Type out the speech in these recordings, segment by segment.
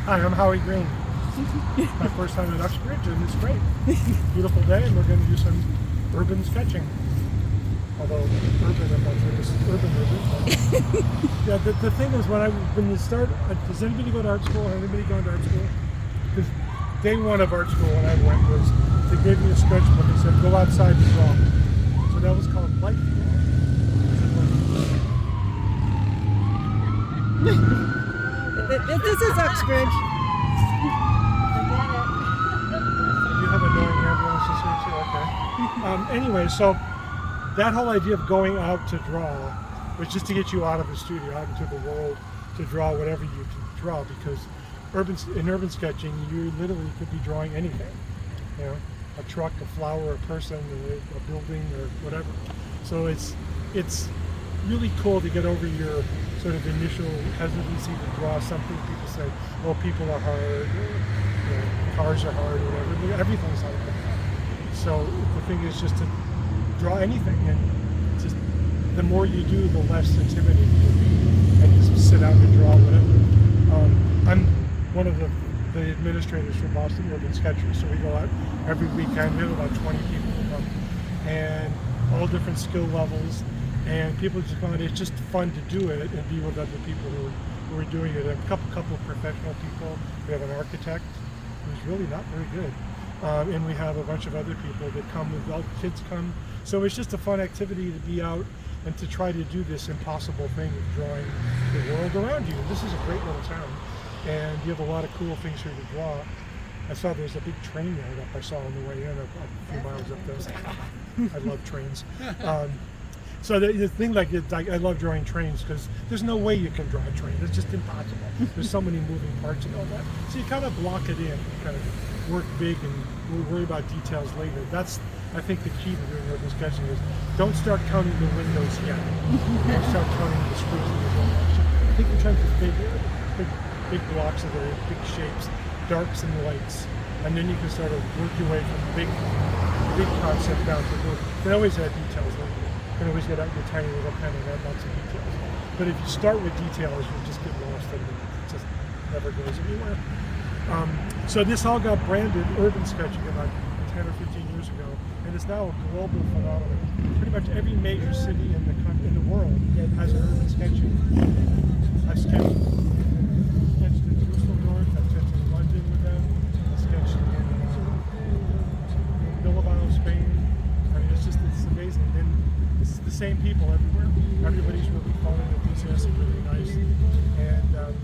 Hi, I'm Howie Green. My first time at Uxbridge, and it's great. Beautiful day, and we're going to do some urban sketching. Although urban, I'm not sure this is urban. But yeah, the thing is, when you start, does anybody go to art school? Anybody going to art school? Because day one of art school when I went was they gave me a sketchbook and said go outside and draw. So that was called light drawing. This is Uxbridge. You have annoying ambulances here too, okay. Anyway, so that whole idea of going out to draw was just to get you out of the studio, out into the world to draw whatever you can draw, because in urban sketching, you literally could be drawing anything. You know, a truck, a flower, a person, a building, or whatever. So it's really cool to get over your sort of initial hesitancy to draw something. People say, "Oh, people are hard," or, cars are hard, or whatever. Everything's hard. So the thing is just to draw anything, and just the more you do, the less intimidating it will be, and just sit out and draw whatever. I'm one of the administrators for Boston Urban Sketchers, so we go out every weekend. We have about 20 people who come, and all different skill levels. And people just find it's just fun to do it and be with other people who are doing it. A couple of professional people. We have an architect who's really not very good, and we have a bunch of other people that come. Adult kids come, so it's just a fun activity to be out and to try to do this impossible thing of drawing the world around you. This is a great little town, and you have a lot of cool things here to draw. I saw there's a big train there that I saw on the way in a few miles up there. I love trains. So the thing like I love drawing trains because there's no way you can draw a train. It's just impossible. There's so many moving parts and all that. So you kind of block it in, you kind of work big and worry about details later. That's, I think, the key to doing urban sketching is don't start counting the windows yet. Don't start counting the screws in your direction. I think you're trying to figure big blocks of area, big shapes, darks and lights, and then you can sort of work your way from big concept down to little. You can always add details later. You can always get out your tiny little pen and add lots of details. But if you start with details, you just get lost and it just never goes anywhere. So this all got branded urban sketching about 10 or 15 years ago, and it's now a global phenomenon. Pretty much every major city in the world has an urban sketching. I sketched in Düsseldorf, I sketched in London with them, I sketched in Bilbao, Spain. I mean, it's amazing. And it's the same people everywhere. Everybody's really fun and enthusiastic, really nice. And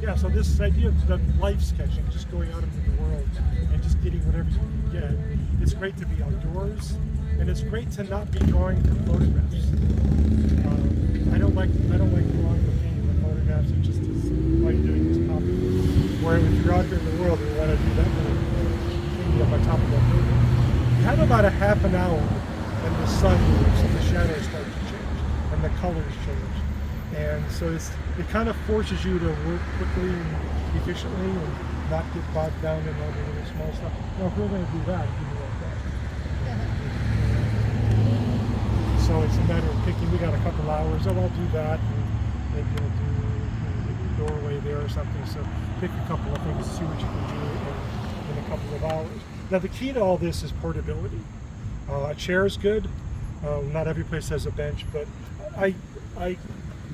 yeah, so this idea of the life sketching, just going out into the world and just getting whatever you can get. It's great to be outdoors, and it's great to not be drawing for photographs. I don't like drawing for painting the photographs. It just is all you're doing is copy. Where if you're out there in the world and you want to do that little thing up on top of that building, you have about a half an hour, and the sun moves and the shadows start to change and the colors change. And so it kind of forces you to work quickly and efficiently and not get bogged down in all the little small stuff. Now, if we're going to do that, it'd be like that. So it's a matter of picking. We got a couple hours. Oh, I'll do that. And maybe I'll do the doorway there or something. So pick a couple of things, see what you can do in a couple of hours. Now, the key to all this is portability. A chair is good. Not every place has a bench, but I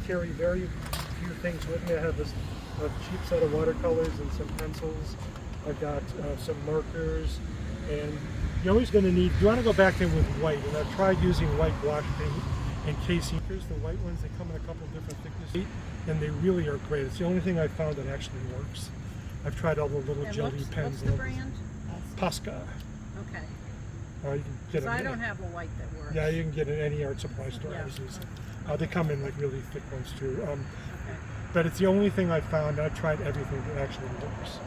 carry very few things with me. I have this cheap set of watercolors and some pencils. I've got some markers, and you're always going to need, you want to go back in with white, and I've tried using white wash paint and casing. Here's the white ones. They come in a couple of different thicknesses, and they really are great. It's the only thing I've found that actually works. I've tried all the little jelly pens. What's the brand? Posca. Okay. You can get So I don't have a white that works. Yeah, you can get it in any art supply store. Yeah. They come in like really thick ones too. Okay. But it's the only thing I've found. I've tried everything that actually works.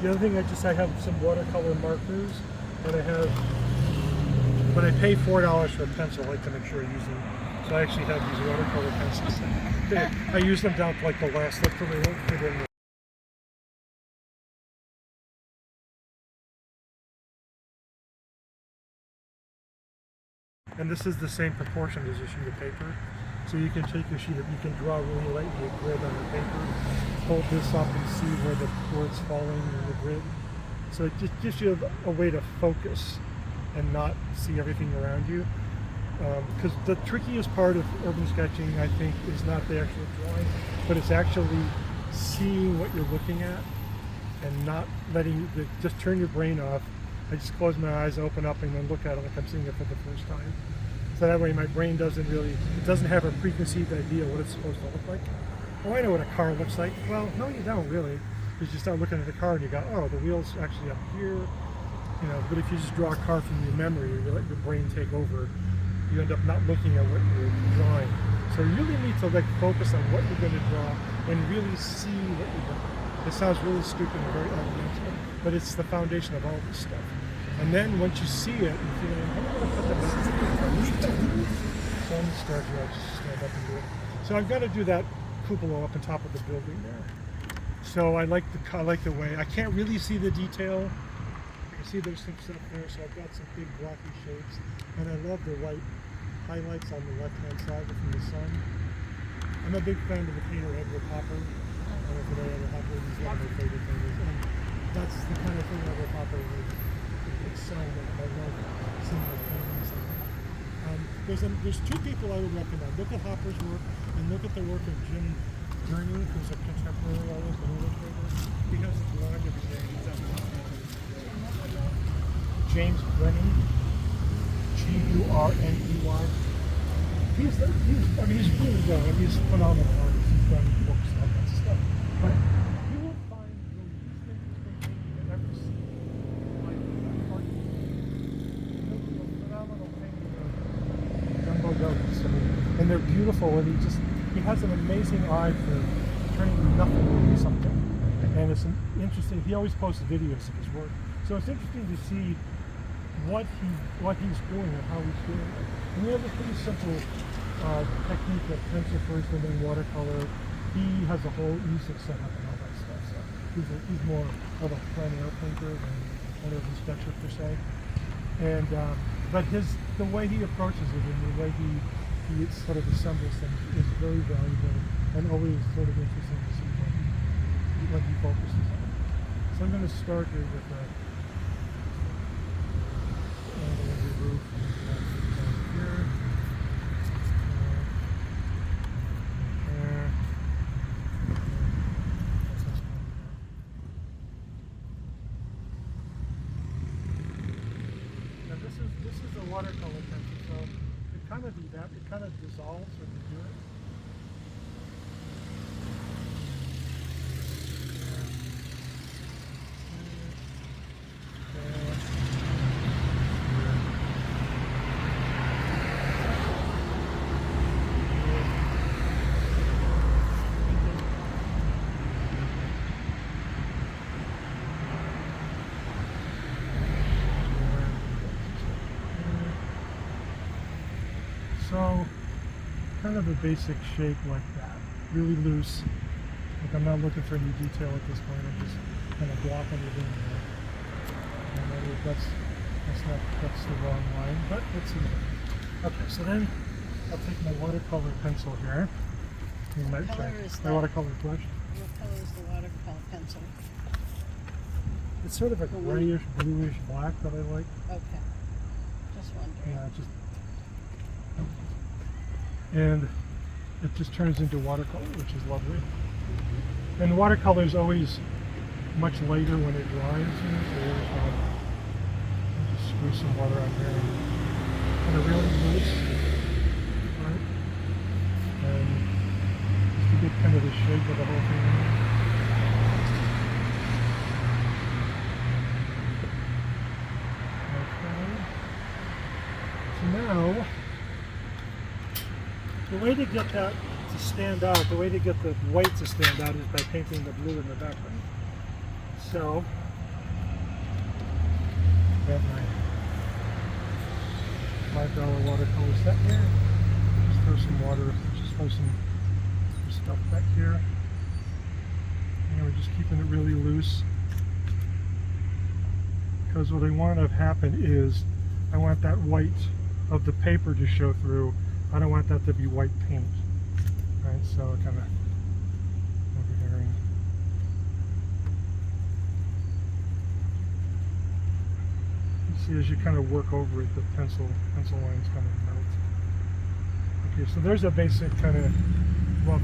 The other thing, I have some watercolor markers, and when I pay $4 for a pencil, I like to make sure I use them. So I actually have these watercolor pencils. I use them down to like the last lip so they won't fit in. And this is the same proportion as a sheet of paper. So you can take your sheet, you can draw really lightly a grid on the paper, hold this up and see where it's falling in the grid. So it just gives you a way to focus and not see everything around you. Because the trickiest part of urban sketching, I think, is not the actual drawing, but it's actually seeing what you're looking at and not letting just turn your brain off. I just close my eyes, open up, and then look at it like I'm seeing it for the first time. So that way my brain doesn't have a preconceived idea what it's supposed to look like. Oh, I know what a car looks like. Well, no, you don't really. Because you start looking at the car and you go, oh, the wheel's actually up here. You know, but if you just draw a car from your memory, you let your brain take over, you end up not looking at what you're drawing. So you really need to focus on what you're going to draw and really see what you're doing. It sounds really stupid and very elemental, but it's the foundation of all this stuff. And then once you see it, you feel, I'm going to put that in. So I'm going to start here. I'll just stand up and do it. So I've got to do that cupola up on top of the building there. So I like the way, I can't really see the detail. I can see there's some stuff there, so I've got some big blocky shapes. And I love the white highlights on the left-hand side from the sun. I'm a big fan of the painter Edward Hopper. I don't know if you know Edward Hopper, he's one of my favorite painters. And that's the kind of thing Edward Hopper would excel at. I love seeing the paintings like that. There's two people I would recommend. Look at Hopper's work and look at the work of Jim Gurney, who's a contemporary artist and illustrator. He has a blog every day. James Gurney, G-U-R-N-E-Y. He's really good. He's a phenomenal artist. He's done books and all that stuff. But you will find the least interesting thing you've ever seen. Like art. A phenomenal painting of jumbo goats. And they're beautiful, and he has an amazing eye for turning nothing into something. And it's interesting, he always posts videos of his work. So it's interesting to see what he's doing and how he's doing it. And we have a pretty simple technique of pencil first and then watercolor. He has a whole easel set up and all that stuff. So he's more of a plein air painter than an urban sketcher per se. And but the way he approaches it and the way he sort of assembles things is very valuable and always sort of interesting to see what he focuses on. So I'm going to start here with the roof here. Now this is a watercolor pencil, so it kind of dissolves when you do it. So, kind of a basic shape like that, really loose. Like I'm not looking for any detail at this point. I'm just kind of blocking it in there. And that's the wrong line, but let's see. Okay, so then I'll take my watercolor pencil here. What color is my that? watercolor brush. What color is the watercolor pencil? It's sort of a grayish, bluish black that I like. Okay. Just wondering. Yeah, and it just turns into watercolor, which is lovely. And watercolor is always much later when it dries. So here's just screw some water on here and a really loose, right? And just to get kind of the shape of the whole thing. Okay. So now, the way to get that to stand out, the way to get the white to stand out is by painting the blue in the background. So, got my $5 watercolor set here. Just throw some water, just throw some stuff back here. And we're just keeping it really loose. Because what I want to have happen is, I want that white of the paper to show through. I don't want that to be white paint. Right, so kind of over here. You see, as you kind of work over it, the pencil lines kind of melt. Okay, so there's a basic kind of rough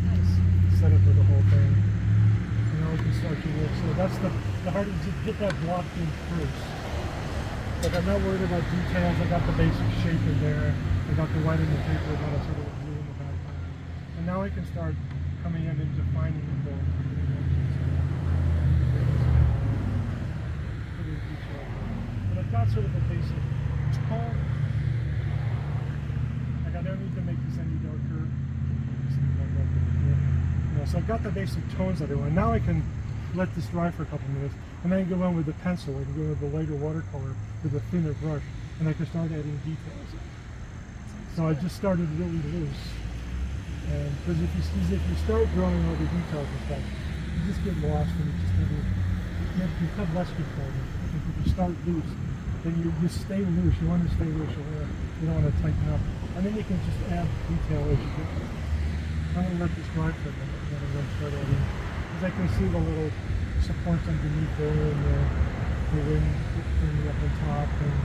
Nice. setup of the whole thing. And now we can start to work. So that's the hardest to get that blocked in first. Like I'm not worried about details. I got the basic shape in there. I got the white in the paper, I got a sort of blue in the background. And now I can start coming in and defining it more. But I've got sort of a basic tone. Like I don't need to make this any darker. You know, so I've got the basic tones that I want. Now I can let this dry for a couple minutes, and then I can go in with the pencil. I can go with the lighter watercolor with a thinner brush, and I can start adding details. So I just started really loose, and because if you start drawing all the details and stuff, you just get lost and you become less controlled. If you start loose, then you stay loose. You want to stay loose. You don't want to tighten up, and then you can just add detail as you go. I'm going to let this dry for a minute, and then I'm going to start adding, because I can see the little supports underneath there, and the wing thing up on top, and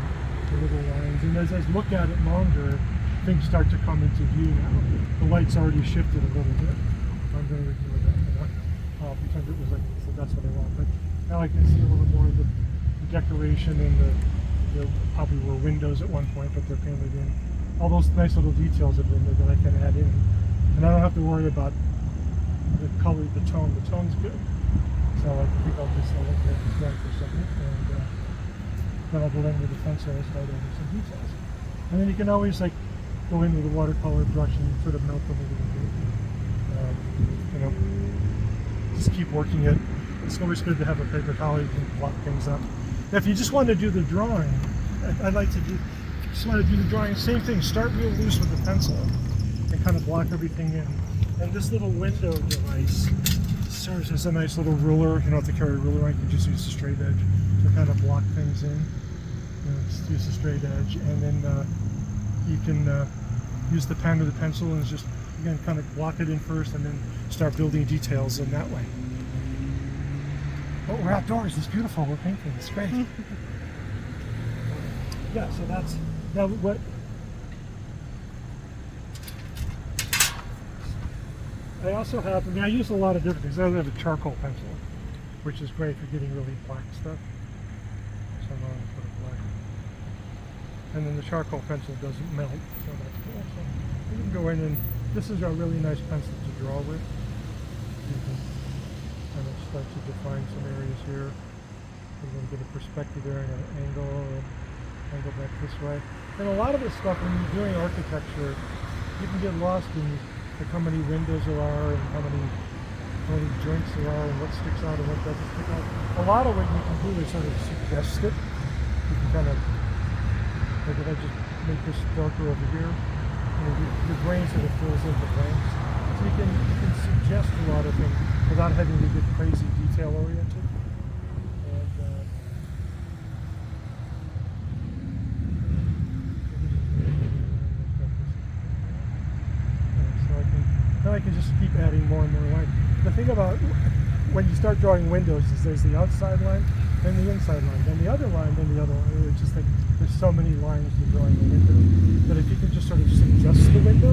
the little lines. And as I look at it longer, things start to come into view now. The light's already shifted a little bit. I'm going to ignore that for now. I'll pretend it was like, so that's what I want. But now I can see a little more of the decoration, and the probably were windows at one point, but they're painted in. All those nice little details have been there that I can add in. And I don't have to worry about the color, the tone. The tone's good. So I think I'll just let this dry for a second, and then I'll go in with the pencil and start adding some details. And then you can always like go in with a watercolor brush and sort of melt them a little bit. You know, just keep working it. It's always good to have a paper towel. You can block things up. Now, if you just want to do the drawing, I like to do. If you just want to do the drawing, same thing. Start real loose with the pencil and kind of block everything in. And this little window device serves as a nice little ruler. You don't have to carry a ruler. You can just use a straight edge to kind of block things in. You know, just use a straight edge, and then you can use the pen or the pencil and just again kind of block it in first, and then start building details in that way. Oh, we're outdoors. It's beautiful. We're painting. It's great. Yeah. So that's now what. I also have, I mean, I use a lot of different things. I have a charcoal pencil, which is great for getting really black stuff. So I'm going to put it black. And then the charcoal pencil doesn't melt, so that's cool. So you can go in, and this is a really nice pencil to draw with. You can kind of start to define some areas here. You're going to get a perspective there and an angle back this way. And a lot of this stuff, when you're doing architecture, you can get lost in like how many windows there are, and how many joints there are, and what sticks out and what doesn't stick out. A lot of what you can do is sort of suggest it. You can kind of, like if I just make this darker over here, you know, your brain sort of fills in the blanks. So you can suggest a lot of things without having to get crazy detail oriented. I can just keep adding more and more line. The thing about when you start drawing windows is there's the outside line, then the inside line, then the other line, then the other line. It's just like there's so many lines you're drawing the window that if you can just sort of suggest the window.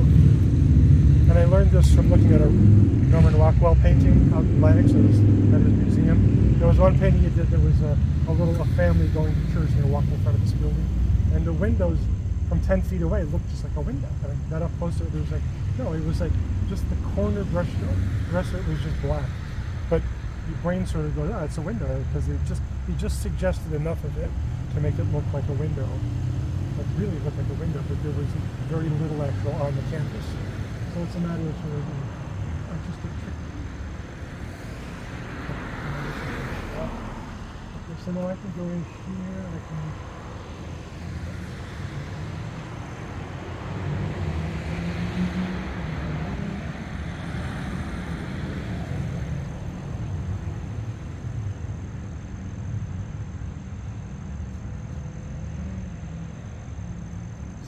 And I learned this from looking at a Norman Rockwell painting out in Lennox at his museum. There was one painting he did that was a family going to church, and they were walking in front of this building, and the windows from 10 feet away looked just like a window. And I got up close to it, it was like, no, it was like just the corner brush stroke. The rest of it was just black. But your brain sort of goes, oh, it's a window, because he just suggested enough of it to make it look like a window. It really looked like a window, but there was very little actual on the canvas. So it's a matter of sort of artistic trick. Okay, so now I can go in here, I can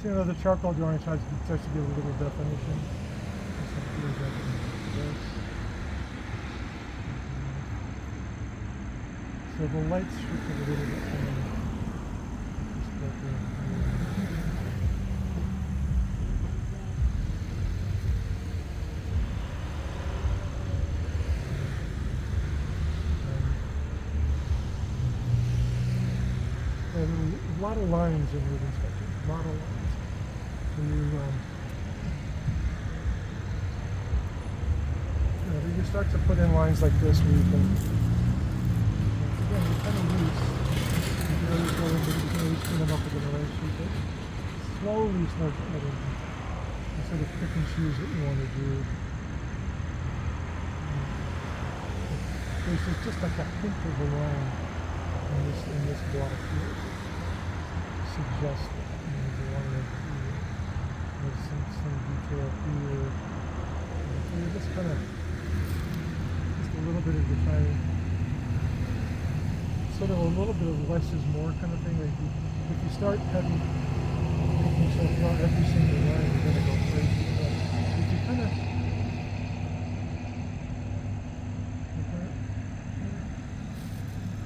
see, the charcoal drawing starts to give a little definition. So the lights shifted a little bit. A lot of lines in moving sketches. A lot of lines. You start to put in lines like this where you can, again, you're kind of loose. You can always go into, you can always clean them up with an erase sheet, but slowly start adding instead of pick and choose what you want to do. There's just like a hint of a line in this block here. Suggest that you want to do there's some detail here. So you're just kind of a little bit of the time, sort of a little bit of less is more kind of thing. Like if you start making yourself draw every single line, you're going to go crazy. But if you kind of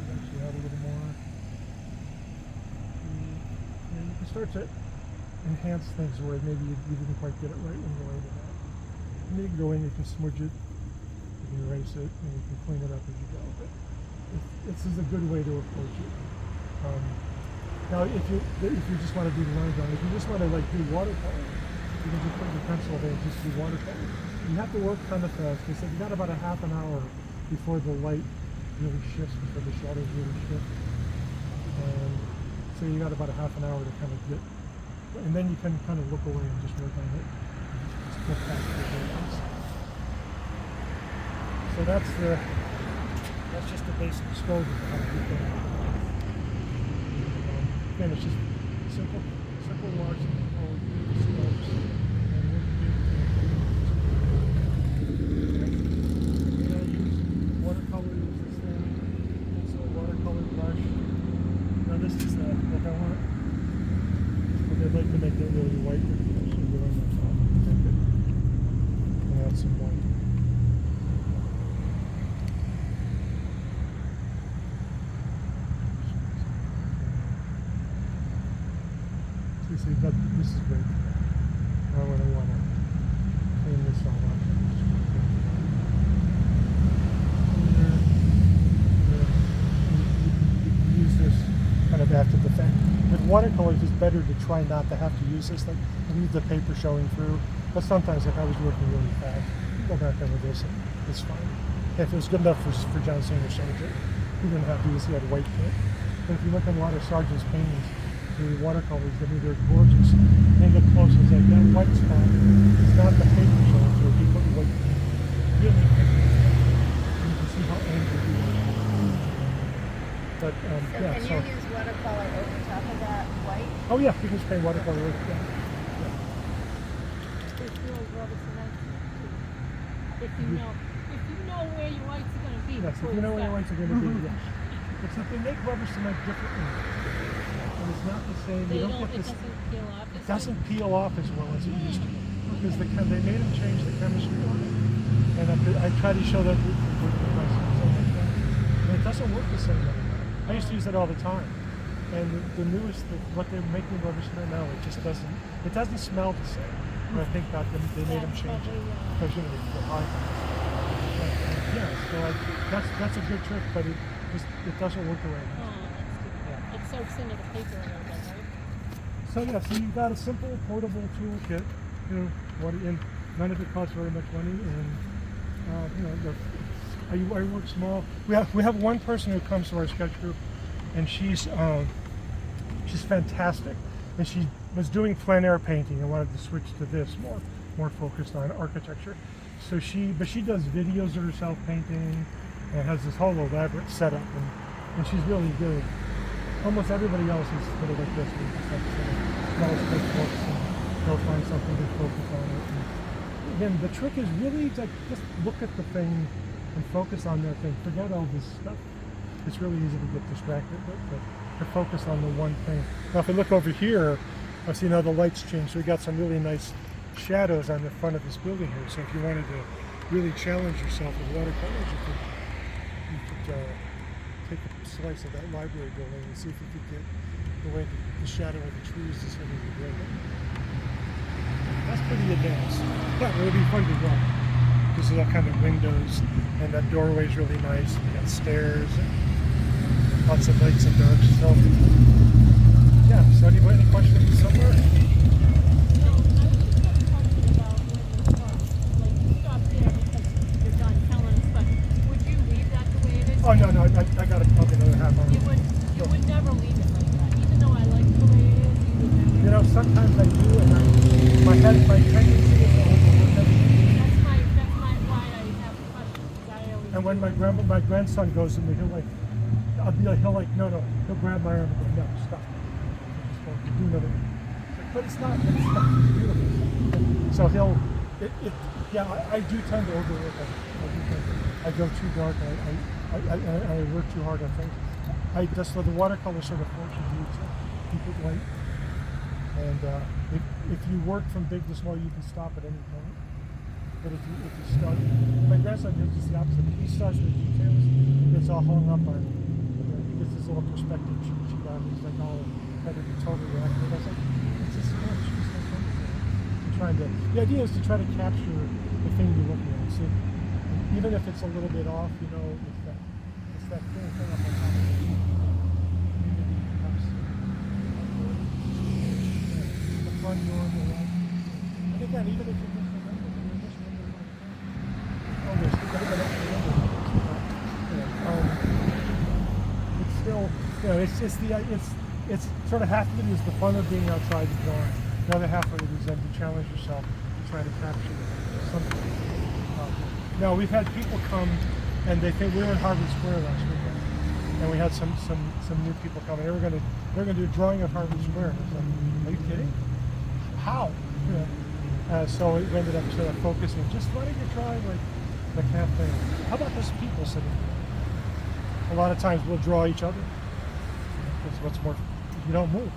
actually add a little more, you can start to enhance things where maybe you didn't quite get it right when you laid it out. And you can go in, you can smudge it, you can erase it, and you can clean it up as you go. But this is a good way to approach it. Now, if you just want to do the line drawing, if you just want to like do watercolor, you can just put your pencil there and just do watercolor. You have to work kind of fast. They said you got about a half an hour before the light really shifts, before the shadows really shift. And so you got about a half an hour to kind of get, and then you can kind of look away and just work on it. Just look past the details. So that's just the basic scope of how to do that. Again, it's just simple wash, simple strokes, and use watercolor, use this thing, pencil, watercolor brush. Now this is like I want, but I'd like to make it really white. So go in the top and take it and add some white. See, this is great. Now when I want to clean this all up. You use this kind of after the fact. With watercolors, it's better to try not to have to use this, like leave the paper showing through. But sometimes, like I was working really fast, go back over this, and it's fine. If it was good enough for John Singer Soldier, he didn't have to use, he had white paint. But if you look at a lot of Sargent's paintings, the watercolors, I mean, they're gorgeous. And the closest, like that white spot, it's not the paper showing through. He put white paint. Really pretty. You can see how angry he was. But Can you use watercolor over top of that white? Oh yeah, you can spray watercolor over that. If you know where your whites are going to be. Yes, if you know where your whites are going to be, yes. Except they make rubber cement differently. And it's not the same. You don't get this. It doesn't peel off as well as it used to. Because they made them change the chemistry on it. And I try to show that with the price and stuff like that. And it doesn't work the same anymore. I used to use it all the time. And the newest, what they're making rubber cement now, it just doesn't, it doesn't smell the same. But I think that they made them change it. Especially with the high ones. Yeah, so that's a good trick, but it doesn't work the way it used to. It soaks into the paper a little bit, right? So yeah, so you've got a simple portable toolkit, and none of it costs very much money, and I work small. We have one person who comes to our sketch group, and she's fantastic, and she was doing plein air painting and wanted to switch to this more focused on architecture. So she does videos of herself painting and has this whole elaborate setup, and she's really good. Almost everybody else is sort of like this. We just have to sort of books and they'll find something to focus on it. And again, the trick is really to just look at the thing and focus on that thing. Forget all this stuff. It's really easy to get distracted, but to focus on the one thing. Now, if I look over here, I see now the lights change. So we got some really nice shadows on the front of this building here. So if you wanted to really challenge yourself with watercolors, you could take a slice of that library building and see if you could get the way the shadow of the trees is hitting the building. That's pretty advanced. But it would be fun to draw. Because of that kind of windows, and that doorway is really nice. You got stairs, and lots of lights and darks. So, yeah. So, anybody any questions somewhere? So, I was just got a question about when you stop. Like, you stop there because you're done telling us, but would you leave that the way it is? Oh no, I got probably another half hour. You would never leave it like that, even though I like the way it is. You would never. You know, sometimes I do, and my tendency is to overlook everything. Why I have a question. 'Cause I always. And when my grandson goes to me, he'll he'll grab my arm and go, no, stop. Just go do another one. But it's not beautiful. So I do tend to overlook it. I go too dark, and I work too hard on things. So the watercolor sort of forces you to keep it light. And if you work from big to small, you can stop at any point. But if you start, my grandson does just the opposite. He starts with details, he gets all hung up on, he gets this little perspective cheat on. He's like, oh, had to be totally accurate. I was like, it's a sketch. The idea is to try to capture the thing you're looking at. So even if it's a little bit off, it's that thing up on top of the community house. The front door on the right. And again, even if you miss the window, it's still, it's sort of half of it is the fun of being outside and drawing. The other half of it is then to challenge yourself to try to capture something. Now we've had people come, and they think we were in Harvard Square last weekend, and we had some new people come, and they were gonna do a drawing of Harvard Square. And I was like, are you kidding? How? So we ended up sort of focusing, just letting you try like half thing. How about those people sitting there? A lot of times we'll draw each other. Because what's more, you don't move.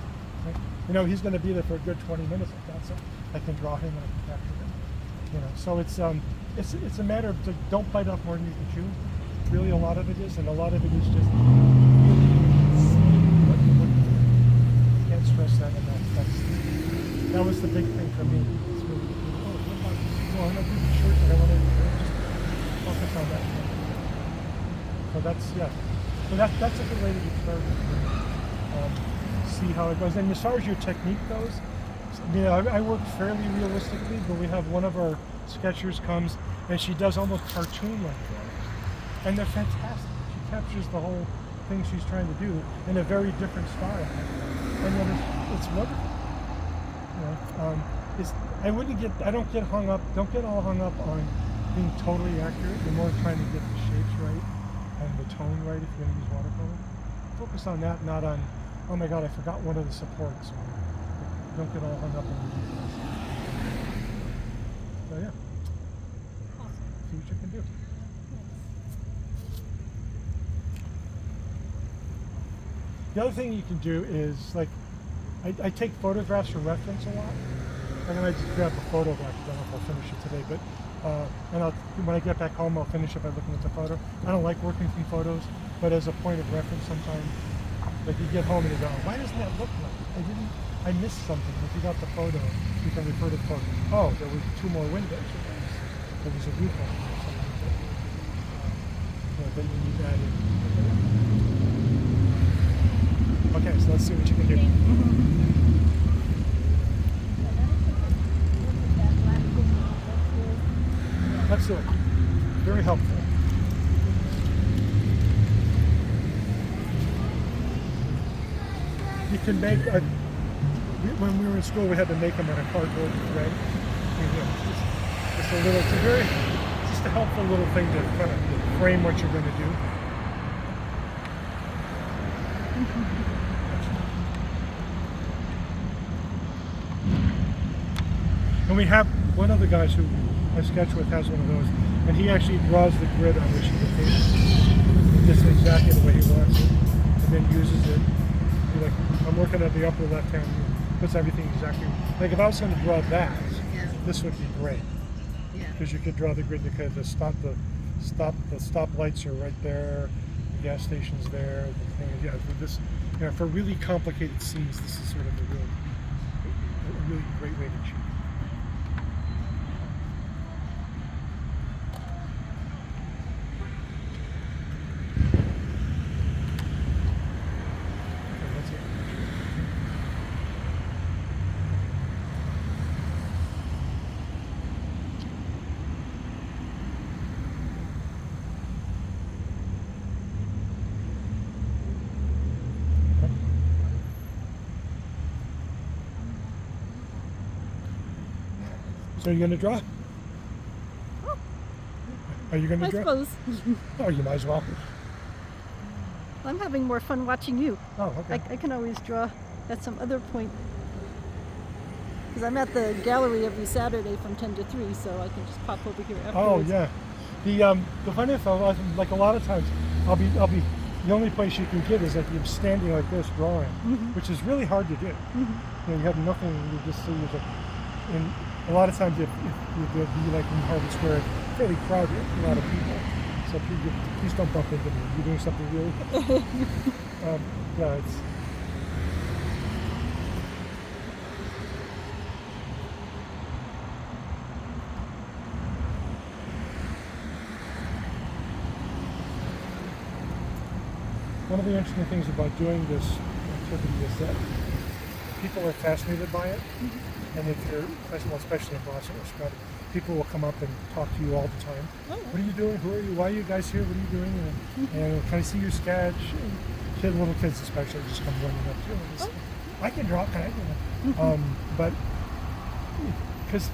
Right? He's going to be there for a good 20 minutes like that, so I can draw him and I can capture him. So it's a matter of don't bite off more than you can chew. Really, a lot of it is, and a lot of it is just what you're looking at. Can't stress that enough. That was the big thing for me. It's really, I'm not doing the shirt, but I want to just focus on that. So that's a good way to get started. See how it goes. And as far as your technique goes, I work fairly realistically, but we have one of our sketchers comes and she does almost cartoon-like drawings. And they're fantastic. She captures the whole thing she's trying to do in a very different style. And it's wonderful. I don't get all hung up on being totally accurate. You're more trying to get the shapes right and the tone right if you're going to use watercolor. Focus on that, not on, oh my God, I forgot one of the supports. Don't get all hung up on the details. So yeah. Awesome. See what you can do. The other thing you can do is, I take photographs for reference a lot. I'm going to just grab a photo back. I don't know if I'll finish it today, but when I get back home, I'll finish it by looking at the photo. I don't like working from photos, but as a point of reference sometimes, like you get home and you go, why doesn't that look like it? I missed something. If you got the photo, you can refer to the photo. Oh, there were 2 more windows. There was a viewpoint or something that you need to add in. Okay, so let's see what you can do. Absolutely. Very helpful. You can make, when we were in school, we had to make them on a cardboard thread. Just a helpful little thing to kind of frame what you're going to do. And we have one of the guys who I sketch with has one of those, and he actually draws the grid on which he paint. Just exactly the way he wants it, and then uses it. I'm working at the upper left hand, puts everything exactly. Like if I was going to draw that, this would be great, because you could draw the grid because the stop lights are right there. You gas stations there. The thing is, yeah, for this, for really complicated scenes, this is sort of a really great way to shoot. So are you going to draw? Are you going to I draw? suppose. Oh, you might as well. I'm having more fun watching you. Oh, okay. I can always draw at some other point. Because I'm at the gallery every Saturday from 10 to 3, so I can just pop over here afterwards. Oh, yeah. The funny thing, like a lot of times, I'll be. The only place you can get is like you're standing like this drawing, which is really hard to do. You have nothing. You just see and a lot of times if you'd be like in Harvard Square, fairly crowded, a lot of people. So please don't bump into me. You're doing something really. Yeah, it's. One of the interesting things about doing this activity is that people are fascinated by it, and if you're, especially in Boston or Scotland, people will come up and talk to you all the time. Oh. What are you doing? Who are you? Why are you guys here? What are you doing? And can I see your sketch? And little kids especially just come running up to you. And I can draw, kind of. But because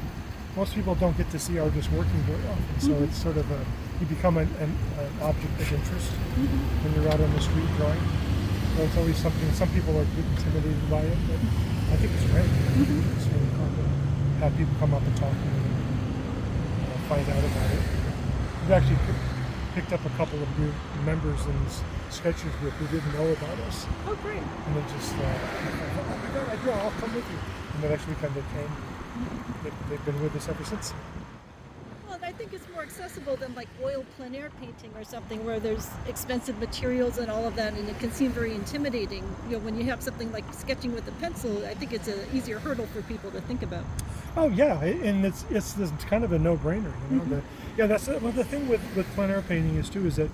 most people don't get to see artists working very often, so it's sort of you become an object of interest when you're out on the street drawing. So it's always something. Some people are a bit intimidated by it, but I think it's great. It's really fun to have people come up and talk to you and find out about it. We've actually picked up a couple of new members in this sketches group who didn't know about us. Oh, great. And they just, oh my God, I draw, I'll come with you. And the next weekend they came. They've been with us ever since. Well, and I think it's more accessible than like oil plein air painting or something where there's expensive materials and all of that, and it can seem very intimidating. When you have something like sketching with a pencil, I think it's an easier hurdle for people to think about. Oh yeah, and it's kind of a no-brainer, that's the thing with plein air painting is too is that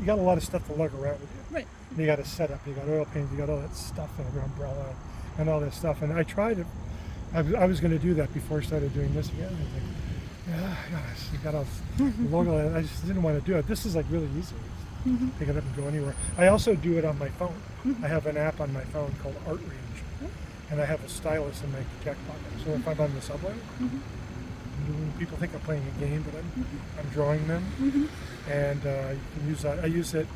you got a lot of stuff to lug around with you. Right. And you got to set up, you got oil paint, you got all that stuff and an umbrella and all that stuff. And I tried it. I was going to do that before I started doing this again. I was like, gosh, you got a logo. I just didn't want to do it. This is like really easy. Pick it up and go anywhere. I also do it on my phone. I have an app on my phone called Art Range, and I have a stylus in my jack pocket. So if I'm on the subway, people think I'm playing a game, but I'm drawing them, and you can use that. I use it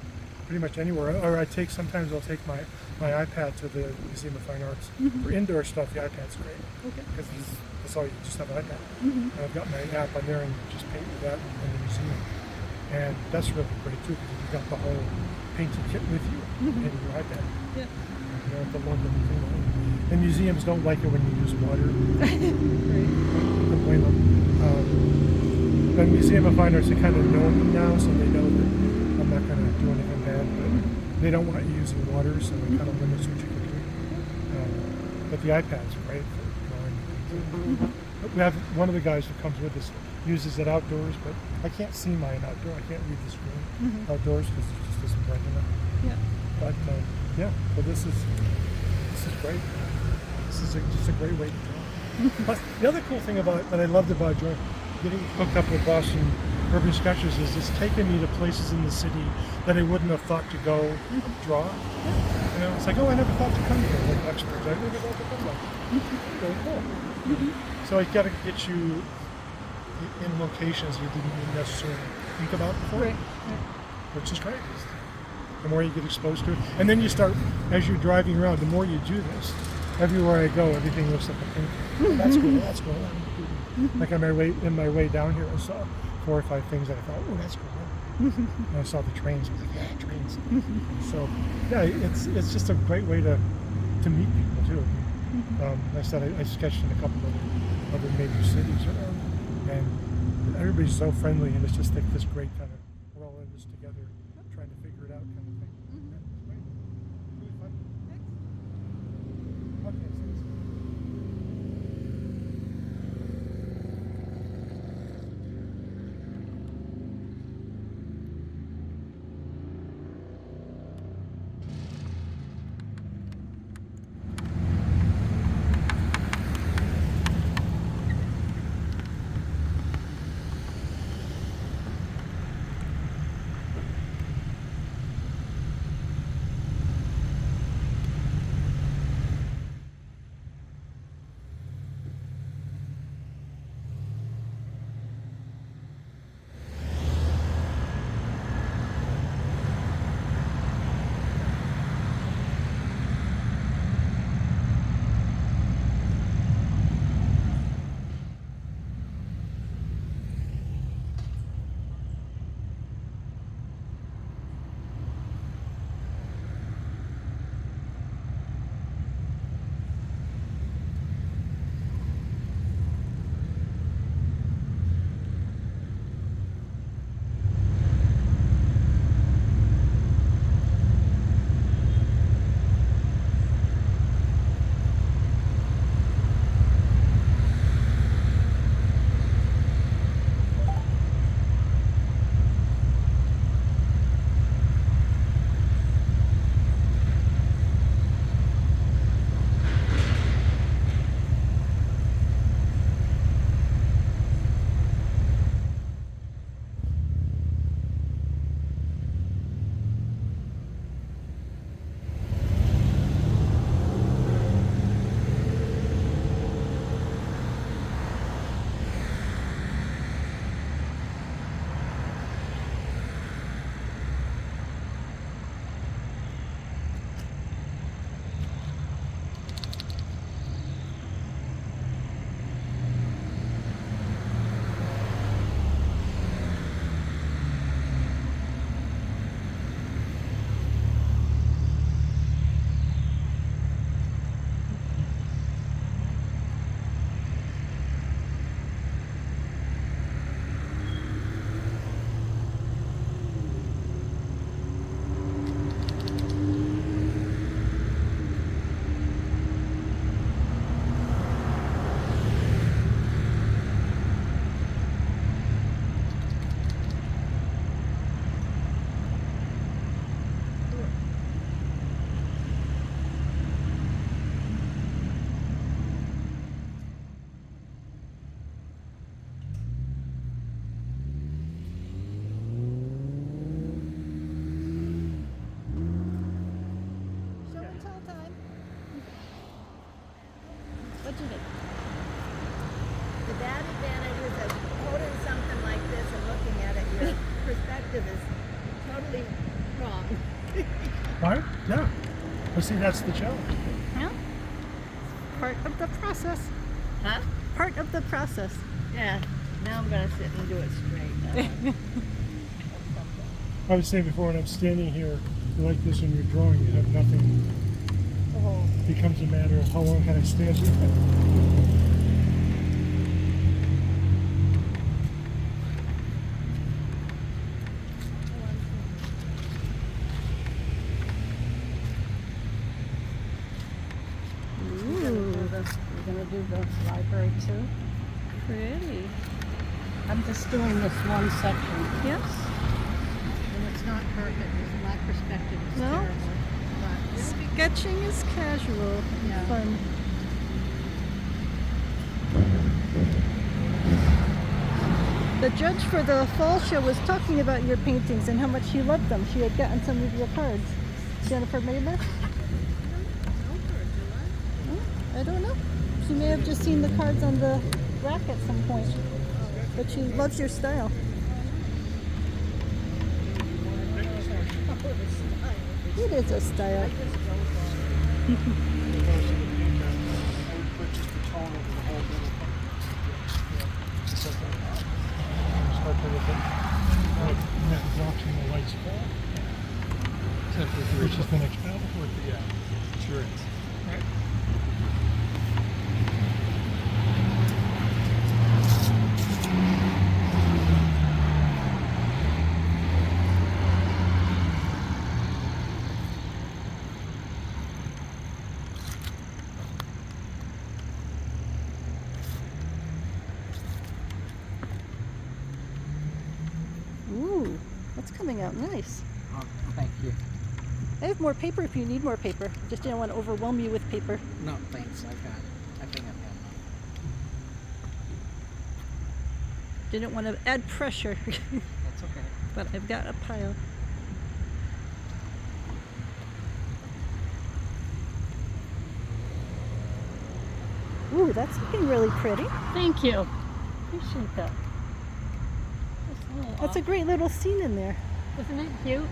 pretty much anywhere. Or sometimes I'll take my iPad to the Museum of Fine Arts. For indoor stuff, the iPad's great. Because that's all you just have an iPad. And I've got my app on there and just paint with that in the museum. And that's really great too, because you've got the whole painting kit with you in your iPad. Yeah. You don't have to lug everything. And museums don't like it when you use water. Don't blame them. The Museum of Fine Arts, they kind of know me now, so they know that I'm not going to do anything bad, but they don't want you using water, so it kind of limits what you can do. But the iPad's great for drawing. We have one of the guys who comes with us uses it outdoors, but I can't see mine outdoor. I can't read the screen outdoors because it just isn't bright enough. Yeah. But so this is great. This is just a great way to draw. But the other cool thing that I loved about getting hooked up with Boston Urban Sketches is it's taken me to places in the city that I wouldn't have thought to go draw. It's like, I never thought to come here, like Uxbridge. I never thought to come here. Really cool. So I got to get you in locations you didn't necessarily think about before, which is great. The more you get exposed to it, and then you start, as you're driving around, the more you do this, everywhere I go, everything looks like a painting. That's cool. That's cool. Like on my way down here, I saw 4 or 5 things that I thought, that's cool. And I saw the trains. I was like, trains. So it's just a great way to meet people too. I said I sketched in a couple of other major cities around, and everybody's so friendly, and it's just like this great kind of we're all in this together, trying to figure it out kind of thing. see, that's the challenge. Yeah. Part of the process. Huh? Part of the process. Yeah. Now I'm gonna sit and do it straight. I was saying before, when I'm standing here like this when you're drawing, you have nothing. Oh. It becomes a matter of how long can I stand here. We're gonna do the library too. Pretty. I'm just doing this one section. Yes. And it's not perfect. From my perspective, it's No? terrible. But it'll be Sketching is casual and Yeah. fun. The judge for the fall show was talking about your paintings and how much she loved them. She had gotten some of your cards. Jennifer Mabel? I don't know. She may have just seen the cards on the rack at some point. But she loves your style. It is a style. Watching the lights fall. Which is the next panel? Yeah, sure is. Right. Ooh, that's coming out nice. Oh, thank you. I have more paper if you need more paper. Just didn't want to overwhelm you with paper. No, thanks. I got it. I think I've got Didn't want to add pressure. it. That's okay. But I've got a pile. Ooh, that's looking really pretty. Thank you. Appreciate that. That's That's a great little scene in there. Isn't it cute?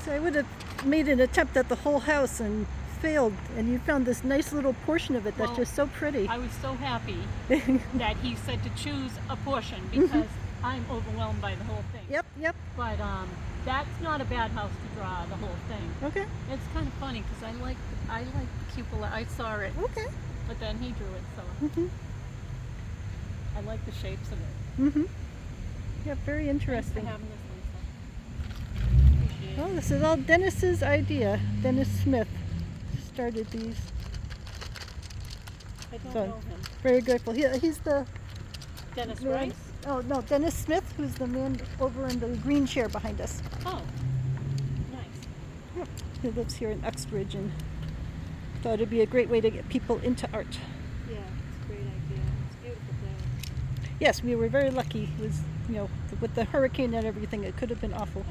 So I would have made an attempt at the whole house and failed, and you found this nice little portion of it that's Well, just so pretty. I was so happy that he said to choose a portion because I'm overwhelmed by the whole thing. Yep, yep. But that's not a bad house to draw the whole thing. Okay, It's kind of funny because I like the cupola. I saw it, okay. but then he drew it, so Mm-hmm. I like the shapes of it. Mm-hmm. Yeah, very Thanks for interesting. having this, Lisa. Appreciate it. Well, this is all Dennis's idea. Dennis Smith started these. I don't So- know him. Very grateful. He's the Dennis man. Rice? Oh no, Dennis Smith, who's the man over in the green chair behind us. Oh, nice. He lives here in Uxbridge and thought it'd be a great way to get people into art. Yeah, it's a great idea. It's a beautiful day. Yes, we were very lucky. It was, with the hurricane and everything, it could have been awful.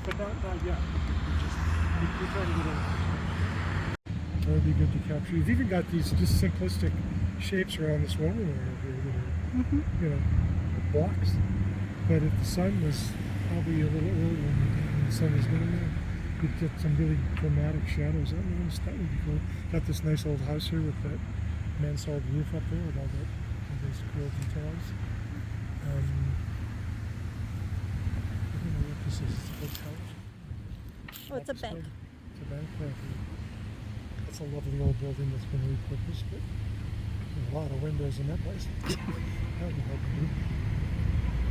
But not yet. We try to get in. That would be good to capture. You've even got these just simplistic shapes around this one area here that are, blocks. But if the sun was probably a little early when the sun was going there, you'd get some really dramatic shadows. That would be cool. Got this nice old house here with that mansard roof up there with all those cool details. I don't know what this is. It's a hotel. Oh, it's a Office bank. building. It's a bank. That's a lovely old building that's been repurposed, but there's a lot of windows in that place. That would be hard to do.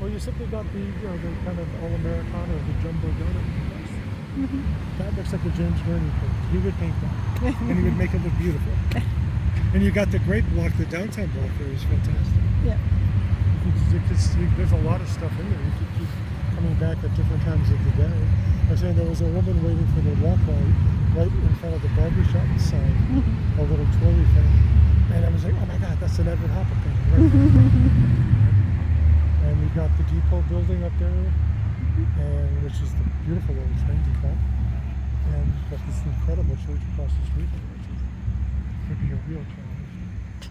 Or you simply got the, the kind of all-Americana or the jumbo donut. That looks like a James Gurney page. He would paint that, and he would make it look beautiful. And you got the great block, the downtown block there is fantastic. Yeah. There's a lot of stuff in there. You could keep coming back at different times of the day. I was saying there was a woman waiting for the walkway right in front of the barbershop sign, a little twirly thing. And I was like, oh my God, that's an Edward Hopper painting. Right there. And we've got the depot building up there, and which is the beautiful little train depot. And we've got this incredible church across the street, which could be a real challenge.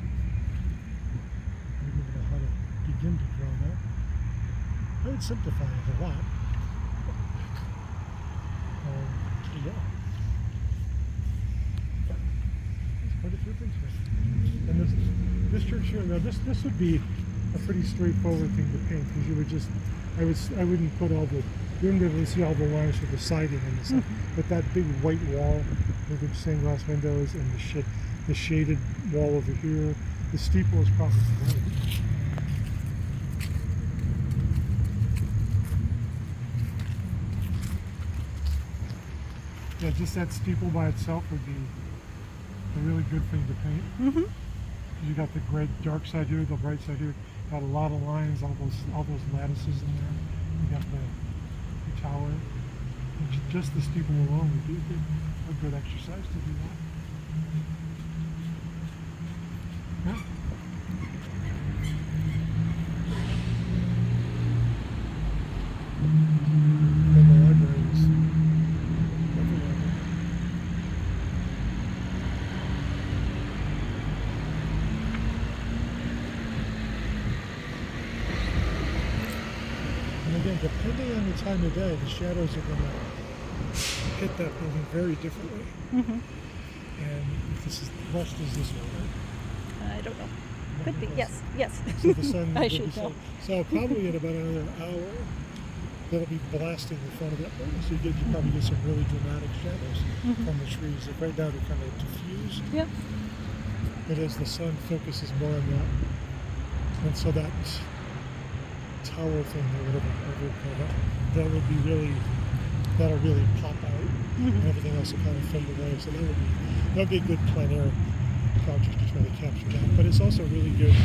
I don't even know how to begin to draw that. I would simplify it a lot. Yeah. There's quite a few things here. And this church here, now this would be a pretty straightforward thing to paint, because you would just, I wouldn't put all the, you wouldn't be able to see all the lines for the siding and the stuff, but that big white wall with the stained glass windows and the shaded wall over here, the steeple is probably great. Yeah, just that steeple by itself would be a really good thing to paint. You got the gray dark side here, the bright side here. Got a lot of lines, all those lattices in there. You got the tower. And just the steeple alone would be a good exercise to do that. Yeah. And the library is everywhere. And again, depending on the time of day, the shadows are going to hit that building very differently. And this is, west is this way, right? I don't know. Could be. Yes. Yes. So the sun I will should be know. so probably in about another hour, that'll be blasting the front of that building. So you probably get some really dramatic shadows from the trees. Like right now they're kind of diffused. Yep. But as the sun focuses more on that, and so that tower thing or whatever you call that, that'll really pop out, and everything else will kind of fade away. So that'll be a good plein air project to try to capture that. But it's also really good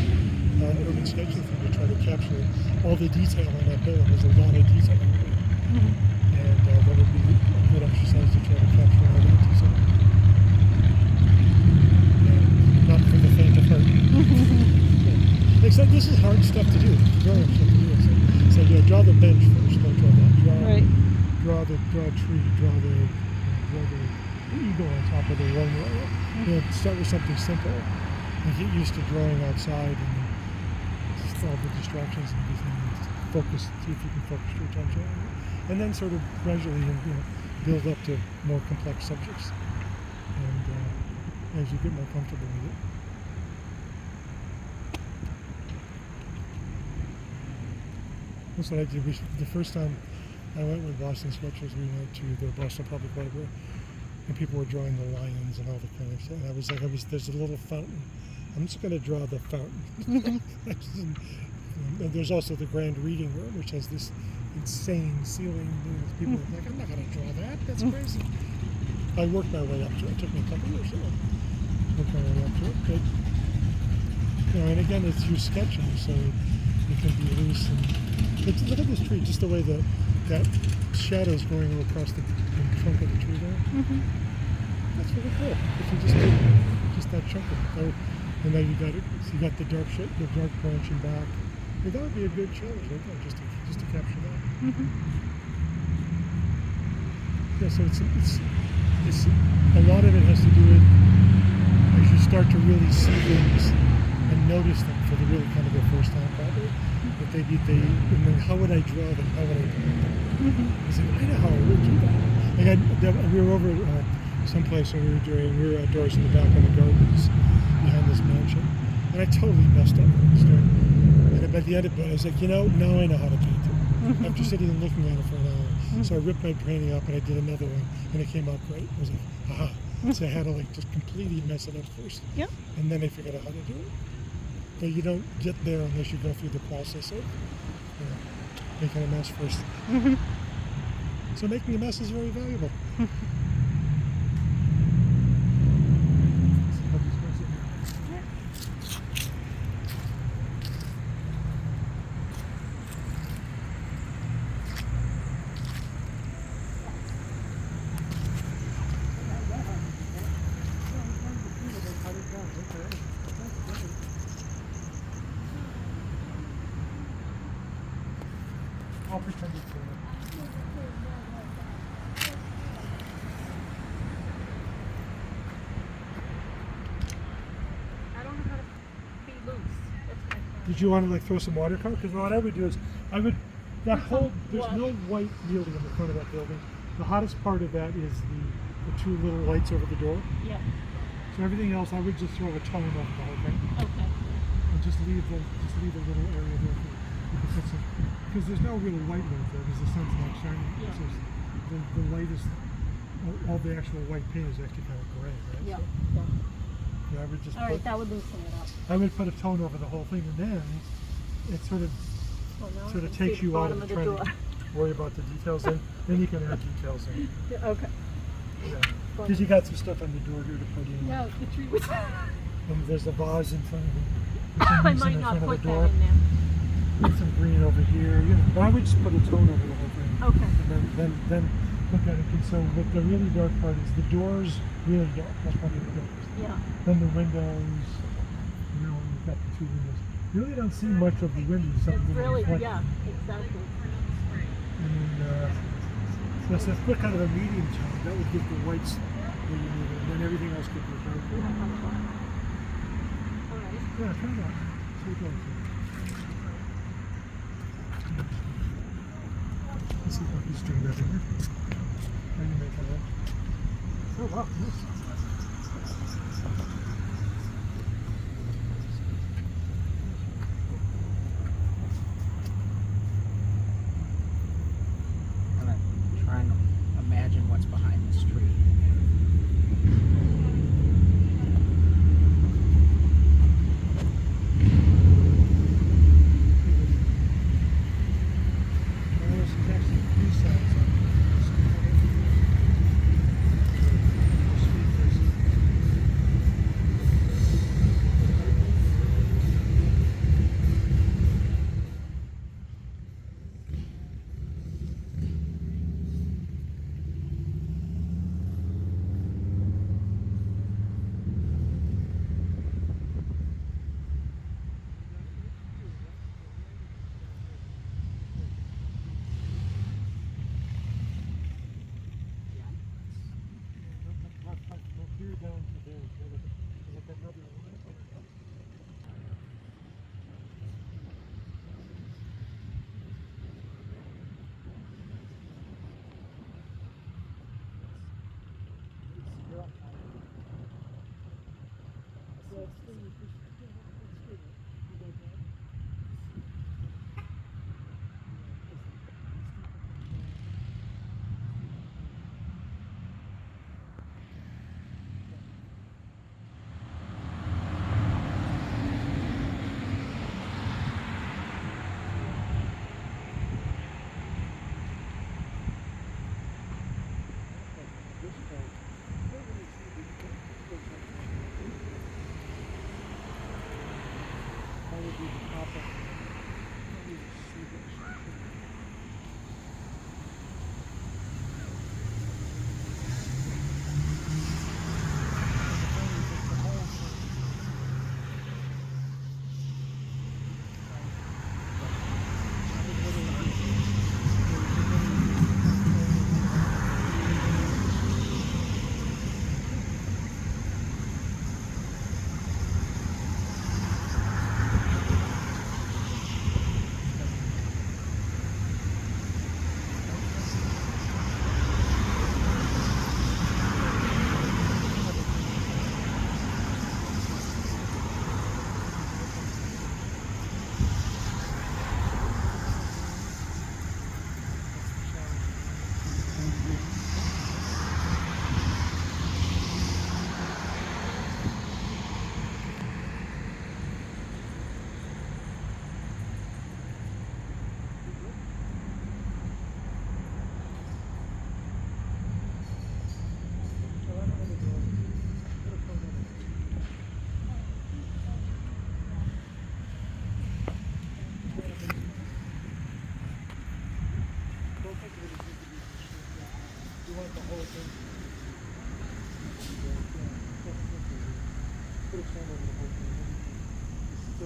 urban sketching thing to try to capture all the detail on that building. There's a lot of detail in there, and that would be a good exercise to try to capture all that detail. Not for the faint of heart. Except this is hard stuff to do. Very hard stuff to do. So draw the bench first. Don't draw that. Draw the tree. Draw the eagle on top of the runway. Start with something simple and get used to drawing outside and just all the distractions and everything. Focus. See if you can focus your attention on it, and then sort of gradually build up to more complex subjects. And as you get more comfortable with it. That's what I did. The first time I went with Boston Sketchers, we went to the Boston Public Library, and people were drawing the lions and all the kind of stuff. And I was like, there's a little fountain. I'm just going to draw the fountain. And there's also the grand reading room, which has this insane ceiling. People were like, I'm not going to draw that. That's crazy. I worked my way up to it. It took me a couple years to work my way up to it. But, and again, it's your sketching, so it can be loose. And look at this tree, just the way that shadow's going across the trunk of the tree there. That's really cool. If you just did just that chunk of it, and then you got the dark branching back. I mean, that would be a good challenge right there, just to capture that. Yeah, so it's a lot of it has to do with as you start to really see things and notice them for the really kind of the first time probably. That and then how would I draw them? How would I paint them? I said, I know how I would do that. We were over someplace and we were outdoors in the back of the gardens behind this mansion, and I totally messed up what I was doing. And by the end of it, I was like, now I know how to paint it. After sitting and looking at it for an hour, so I ripped my painting up and I did another one, and it came out great. I was like, aha! So I had to just completely mess it up first, and then I figured out how to do it. but you don't get there unless you go through the process of making a mess first. So making a mess is very valuable. I'll pretend it's there. I don't know how to be loose. That's my problem. Did you want to like throw some watercolor? Because what I would do is that whole, there's no white really in the front of that building. The hottest part of that is the two little lights over the door. Yeah. So everything else, I would just throw a tone over the whole thing. Okay. And just leave a little area there because there's no real white right there because the sun's not shining. Yeah. So the light is, all the actual white paint is actually kind of gray, right? Yeah. So, I would just All right, that would loosen it up. I would put a tone over the whole thing, and then it sort of Well, now I sort of can see takes the you out bottom of the trying door. to worry about the details. Then you can add details in. Yeah, okay. Because you got some stuff on the door here to put in. Yeah, the tree was. And there's a vase in front of it. I might not put that in there. Put some green over here, But I would just put a tone over the whole thing. Okay. And then look at it. And so, what the really dark part is the doors really dark. That's probably the doors. Yeah. Then the windows. You've got the two windows. You really don't see much of the windows. Except It's in the really, front. yeah, exactly. And so put kind of a medium tone. That would give the whites where you need it, and then everything else could be dark. All right. Yeah, try that. See what goes. Let's see what he's doing over here. How you making that? Oh wow, nice. I'm trying to imagine what's behind this tree.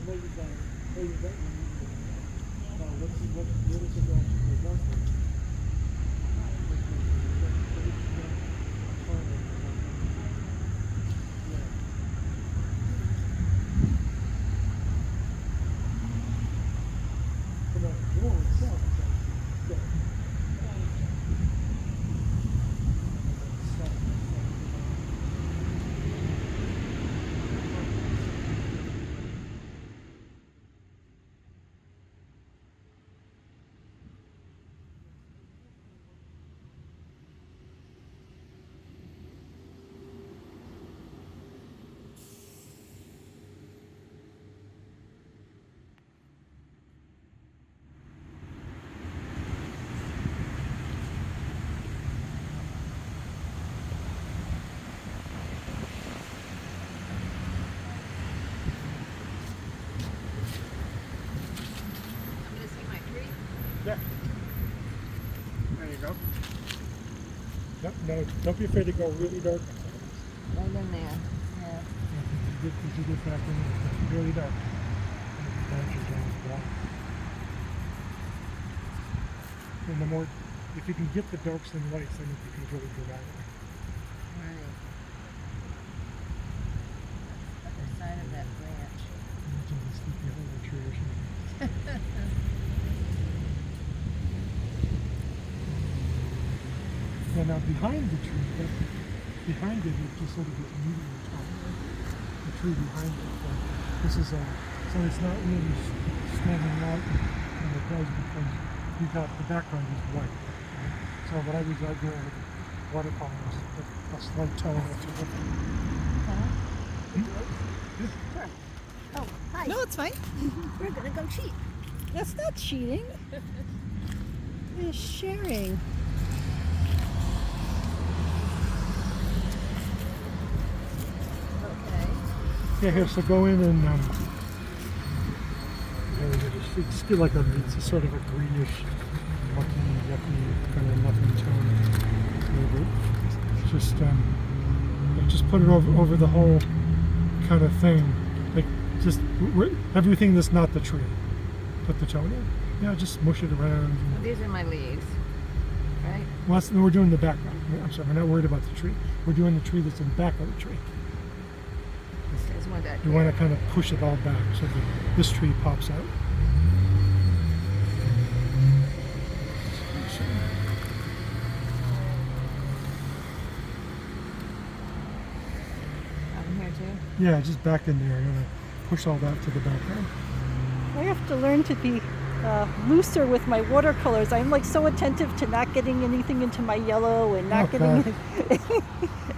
know you've got one. Where does it go to the left? Yeah. There you go. Yep, no, don't be afraid to go really dark. Right in there. Yeah. Because you get back in, it's really dark. And the more, if you can get the darks and lights, then it becomes really dramatic. Right. Other side of that branch. Imagine this sleepy hollow tree or something. Yeah, now behind the tree, behind it, it just sort of gets medium tall. The tree behind it. This is so it's not really standing out, and it does because you got the background is white. Right? So what I was doing with watercolors, a slight tone or two. Sure. Oh, hi. No, it's fine. We're gonna go cheat. That's not cheating. It's sharing. Okay. Yeah, here, so go in and it's still like it's a sort of a greenish, mucky, yucky, kind of nothing tone. A little bit. Just put it over the whole kind of thing. Like just everything that's not the tree. Put the tone in. Yeah, just mush it around. Well, these are my leaves, right? Well, we're doing the background. I'm sorry, we're not worried about the tree. We're doing the tree that's in back of the tree. There's one back You there. want to kind of push it all back so that this tree pops out. Out here too. Yeah, just back in there. You're going to push all that to the background. I have to learn to be looser with my watercolors. I'm like so attentive to not getting anything into my yellow and not getting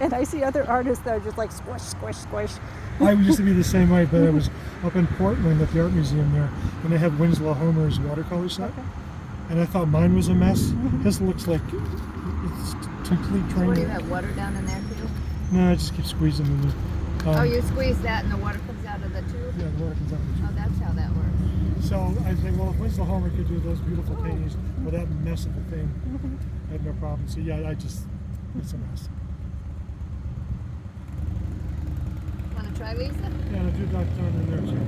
and I see other artists that are just like squish, squish, squish. I used to be the same way, but I was up in Portland at the art museum there, and they had Winslow Homer's watercolor set, and I thought mine was a mess. His looks like it's complete So train what do you wreck. have, water down in there too? No, I just keep squeezing in there. Oh, you squeeze that and the water comes out of the tube? Yeah, the water comes out of the Oh, tube. that's how that works. So I was like, well, if Winslow Homer could do those beautiful paintings with that mess of a thing, I had no problem. So yeah, it's a mess. Want to try, Lisa? Yeah, I'll do that down in there too.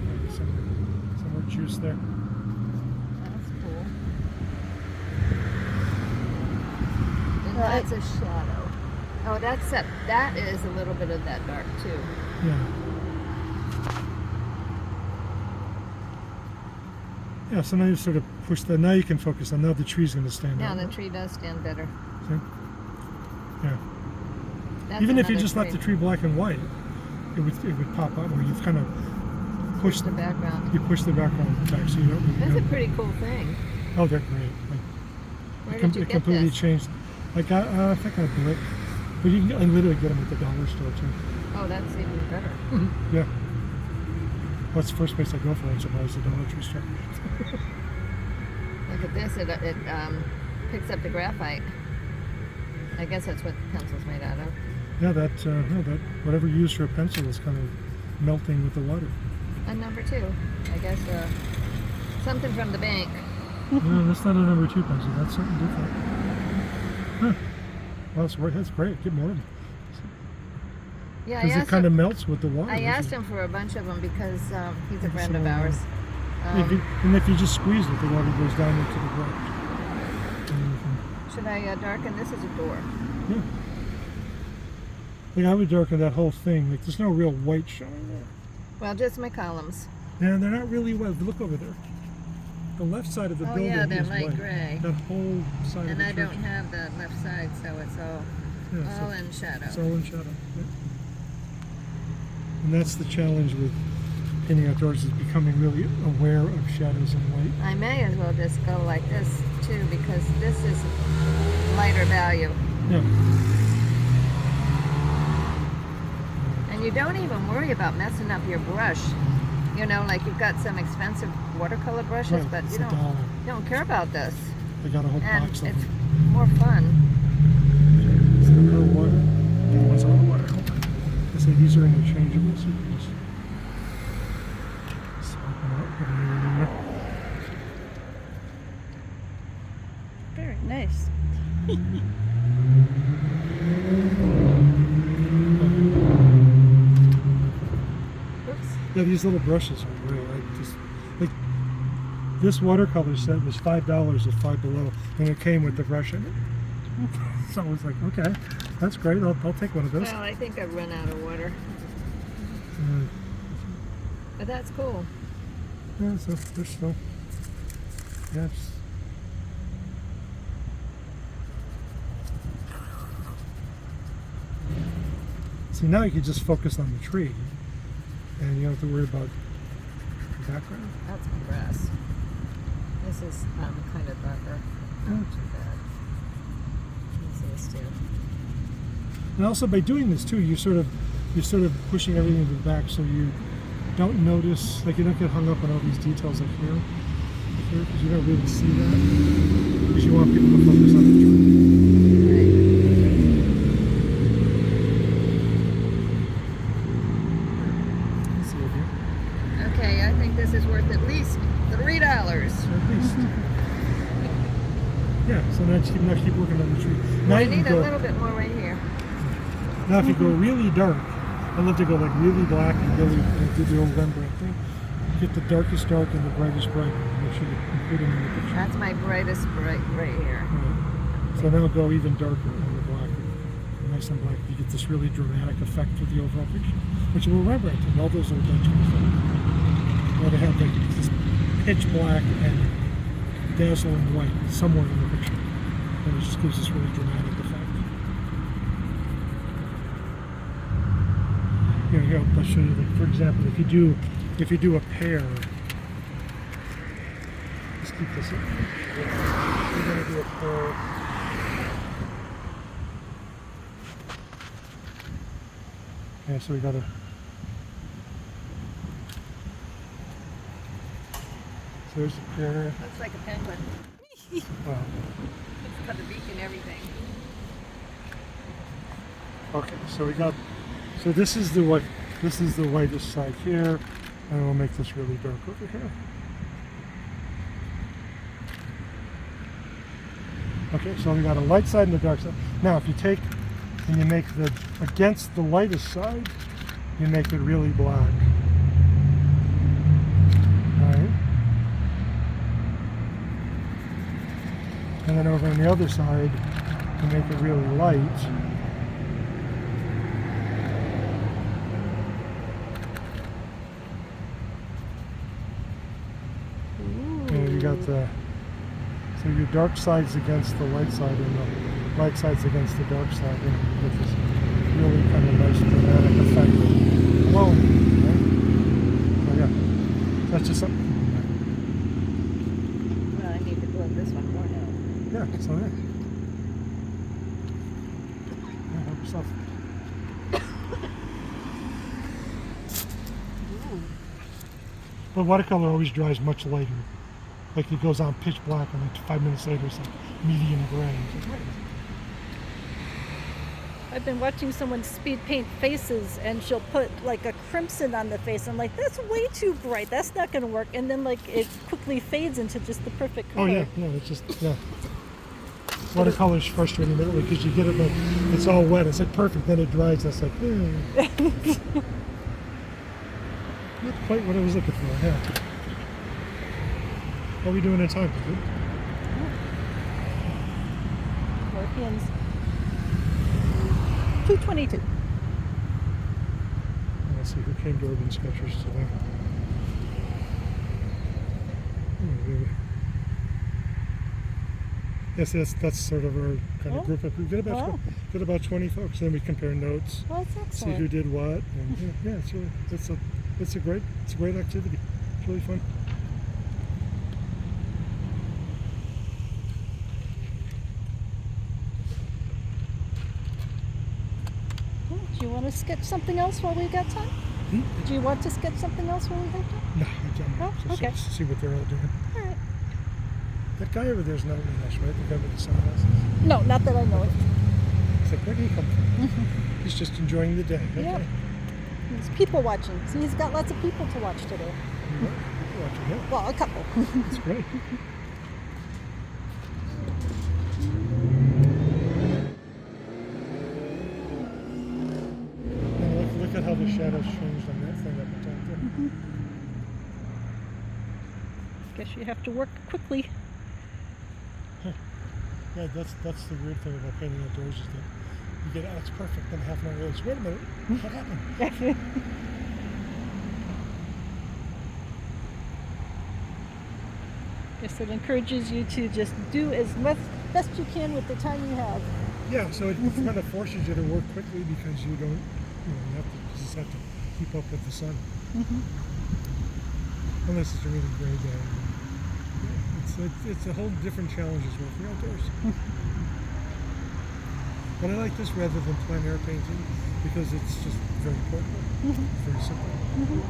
Maybe some more juice there. That's cool. And that's a shadow. Oh, that is a little bit of that dark too. Yeah. Yeah, so now you sort of push that. Now you can focus on. Now the tree's going to stand Now out. the tree does stand better. See? Yeah. That's Even if you another just left the tree black and white, it would pop up. Where you've kind of pushed the background. You push the background back, so you don't really That's know. a pretty cool thing. Oh, they're great. Like, Where did you it get completely this? changed. I think I Blick, but you can literally get them at the dollar store too. Oh, that's even better. Yeah. Well, it's the first place I go for it. Surprised the Dollar Tree store. Look at this. It picks up the graphite. I guess that's what the pencil's made out of. Yeah, that whatever you use for a pencil is kind of melting with the water. And number 2, I guess something from the bank. No, that's not a number 2 pencil. That's something different. Huh. Well, that's great. Get more of them. Yeah, Because it kind of melts with the water. I asked him for a bunch of them because he's a friend of ours. And if you just squeeze it, the water goes down into the brush. Should I darken this as a door? Yeah. Like I would darken that whole thing. Like there's no real white showing there. Well, just my columns. Yeah, they're not really white. Look over there. The left side of the building yeah, they're is light white. gray. That whole side of And the I church. don't have the left side, so it's all in shadow. It's all in shadow. Yeah. And that's the challenge with painting outdoors, is becoming really aware of shadows and light. I may as well just go like this too, because this is lighter value. Yeah. And you don't even worry about messing up your brush. You know, like you've got some expensive watercolor brushes, Right, but it's you $1. don't care about this. They got a whole And box of it's them. more fun. Is there no water? Yeah, what's on the water? Hold on. I say these are interchangeable, so you can just swap them out, put a new one in there. Very nice. Oops. Yeah, these little brushes are great. I just like this watercolor set was $5 at Five Below, and it came with the brush in it. So I was like, okay, that's great. I'll take one of those. Well, I think I've run out of water, but that's cool. Yeah, so they're still. Yes. See, now you can just focus on the tree, and you don't have to worry about the background. That's my grass. This is kind of darker. Not too bad. This is too. And also by doing this too, you're sort of pushing everything to the back, so you don't notice, like you don't get hung up on all these details like here, because you don't really see that, because you want people to focus on the tree. Right. See it here? Okay, I think this is worth at least $3. At least. Yeah, so now keep working on the tree. Now I you can need a go, little bit more right here. now if you go really dark, I love to go like really black and really do the old Rembrandt thing. Get the darkest dark and the brightest bright. Make sure you include them in the picture. That's my brightest bright right here. Right. So now go even darker on the black. Nice and black. You get this really dramatic effect for the overall picture. Which will Rembrandt and all those old Dutch things. Where they have like this pitch black and dazzling white somewhere in the picture. And it just gives this really dramatic effect. Here, I'll show you. Like, for example, if you do a pear, let's keep this up. We're going to do a pear. Okay, so we got a. So there's a pear. Looks like a penguin. Wow. It's got a beak and everything. Okay, so we got. So this is the whitest side here, and we'll make this really dark over here. Okay, so we got a light side and a dark side. Now, if you take and you make the against the lightest side, you make it really black. All right. And then over on the other side, you make it really light. You got the, so your dark side's against the light side and the light side's against the dark side, and you get this really kind of nice dramatic effect of glowing, right? So yeah, that's just something. Well, I need to blow this one more now. Yeah, so there. Yeah, help yourself. But watercolor always dries much later. Like it goes on pitch black and like 5 minutes later it's like medium gray. It's like, wait. I've been watching someone speed paint faces, and she'll put like a crimson on the face. I'm like, that's way too bright. That's not going to work. And then like it quickly fades into just the perfect color. Oh yeah, it's just, yeah. Watercolor's frustrating that way because you get it like it's all wet. It's like perfect, then it dries. That's like, not quite what I was looking for. Yeah. What are we doing in time? Good? Europeans. 2:22. Let's see who came to Urban Sketchers today. Maybe. Yes, that's sort of our kind of group. We get about 20 folks. Then we compare notes, Well, that's see excellent. who did what, and yeah, it's a great activity. It's really fun. Do you want to sketch something else while we got time? Do you want to sketch something else while we have time? No, I'm done. Oh, Just okay. see what they're all doing. All right. That guy over there is not with us, right? The guy with the sunglasses. No, not that I know it. It's like, where did he come from? He's just enjoying the day. Okay. Yep. He's people watching. See, he's got lots of people to watch today. Yeah, you're watching it. Well, a couple. That's great. And look at how the shadows changed on that thing up the top there. Guess you have to work quickly. Yeah, that's the weird thing about painting outdoors is that you get, oh, it's perfect, then half an hour later, wait a minute, what happened? Guess it encourages you to just do as best you can with the time you have. Yeah, so it kind of forces you to work quickly because you don't, you just have to keep up with the sun. Unless it's a really gray day. Yeah, it's a whole different challenge as working outdoors. But I like this rather than plein air painting because it's just very portable, very simple.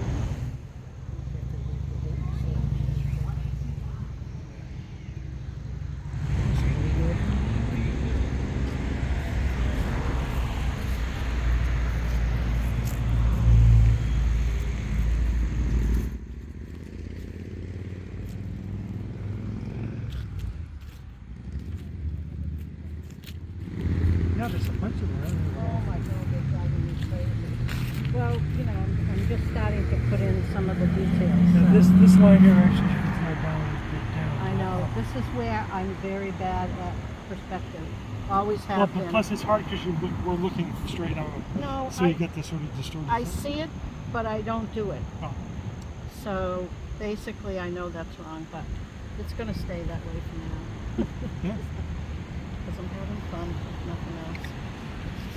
Yeah, there's a bunch of them. Oh my God, they're driving me crazy. Well, I'm just starting to put in some of the details. Yeah, so- this line here actually you can tie down and get down. I know. This is where I'm very bad at perspective. Always Well, have but been. plus it's hard because we're looking straight on. No, So you get this sort of distorted. I see it, but I don't do it. Oh. So basically, I know that's wrong, but it's going to stay that way for now. Yeah. Because I'm having fun, if nothing else.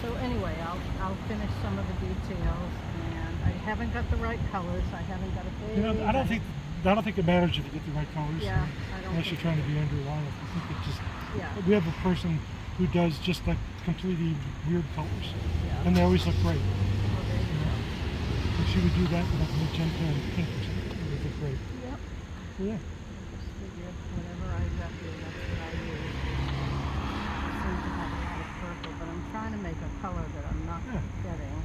So anyway, I'll finish some of the details, and I haven't got the right colors. I haven't got a big. I don't think it matters if you get the right colors. Yeah, I don't. Unless you're think trying to be underlined. I think it just. Yeah. We have a person who does just like completely weird colors, Yeah. and they always look great. Well, there you go. And she would do that with like magenta and pink or something. It would look great. Yep. Yeah. Just figure whatever I got here, that's what I use. I seem to have a lot of purple, but I'm trying to make a color that I'm not Yeah. getting.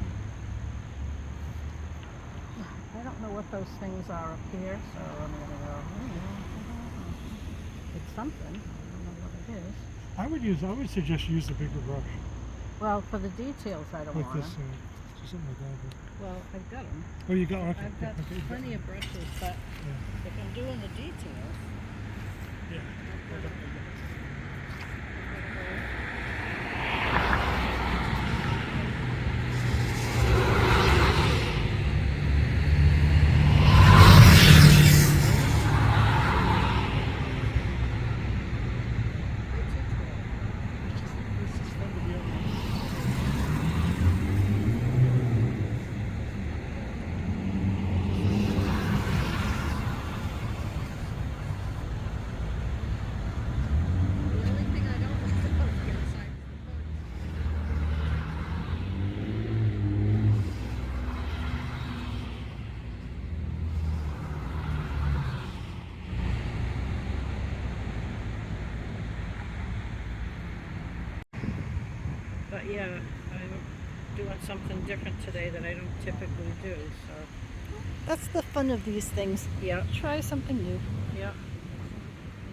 I don't know what those things are up here, so I'm gonna go. It's something. I don't know what it is. I would suggest use the bigger brush, Well, for the details, I don't like want this, to. something like that. Well, I've got them. Oh, you got one? Okay. I've got yeah, okay. plenty of brushes, but Yeah. if I'm doing the details, Yeah. This is fun to be able to. The only thing I don't like about the outside is the bugs. but yeah, I'm doing something different today that I don't typically do. So That's the fun of these things. yeah, Try something new. yeah,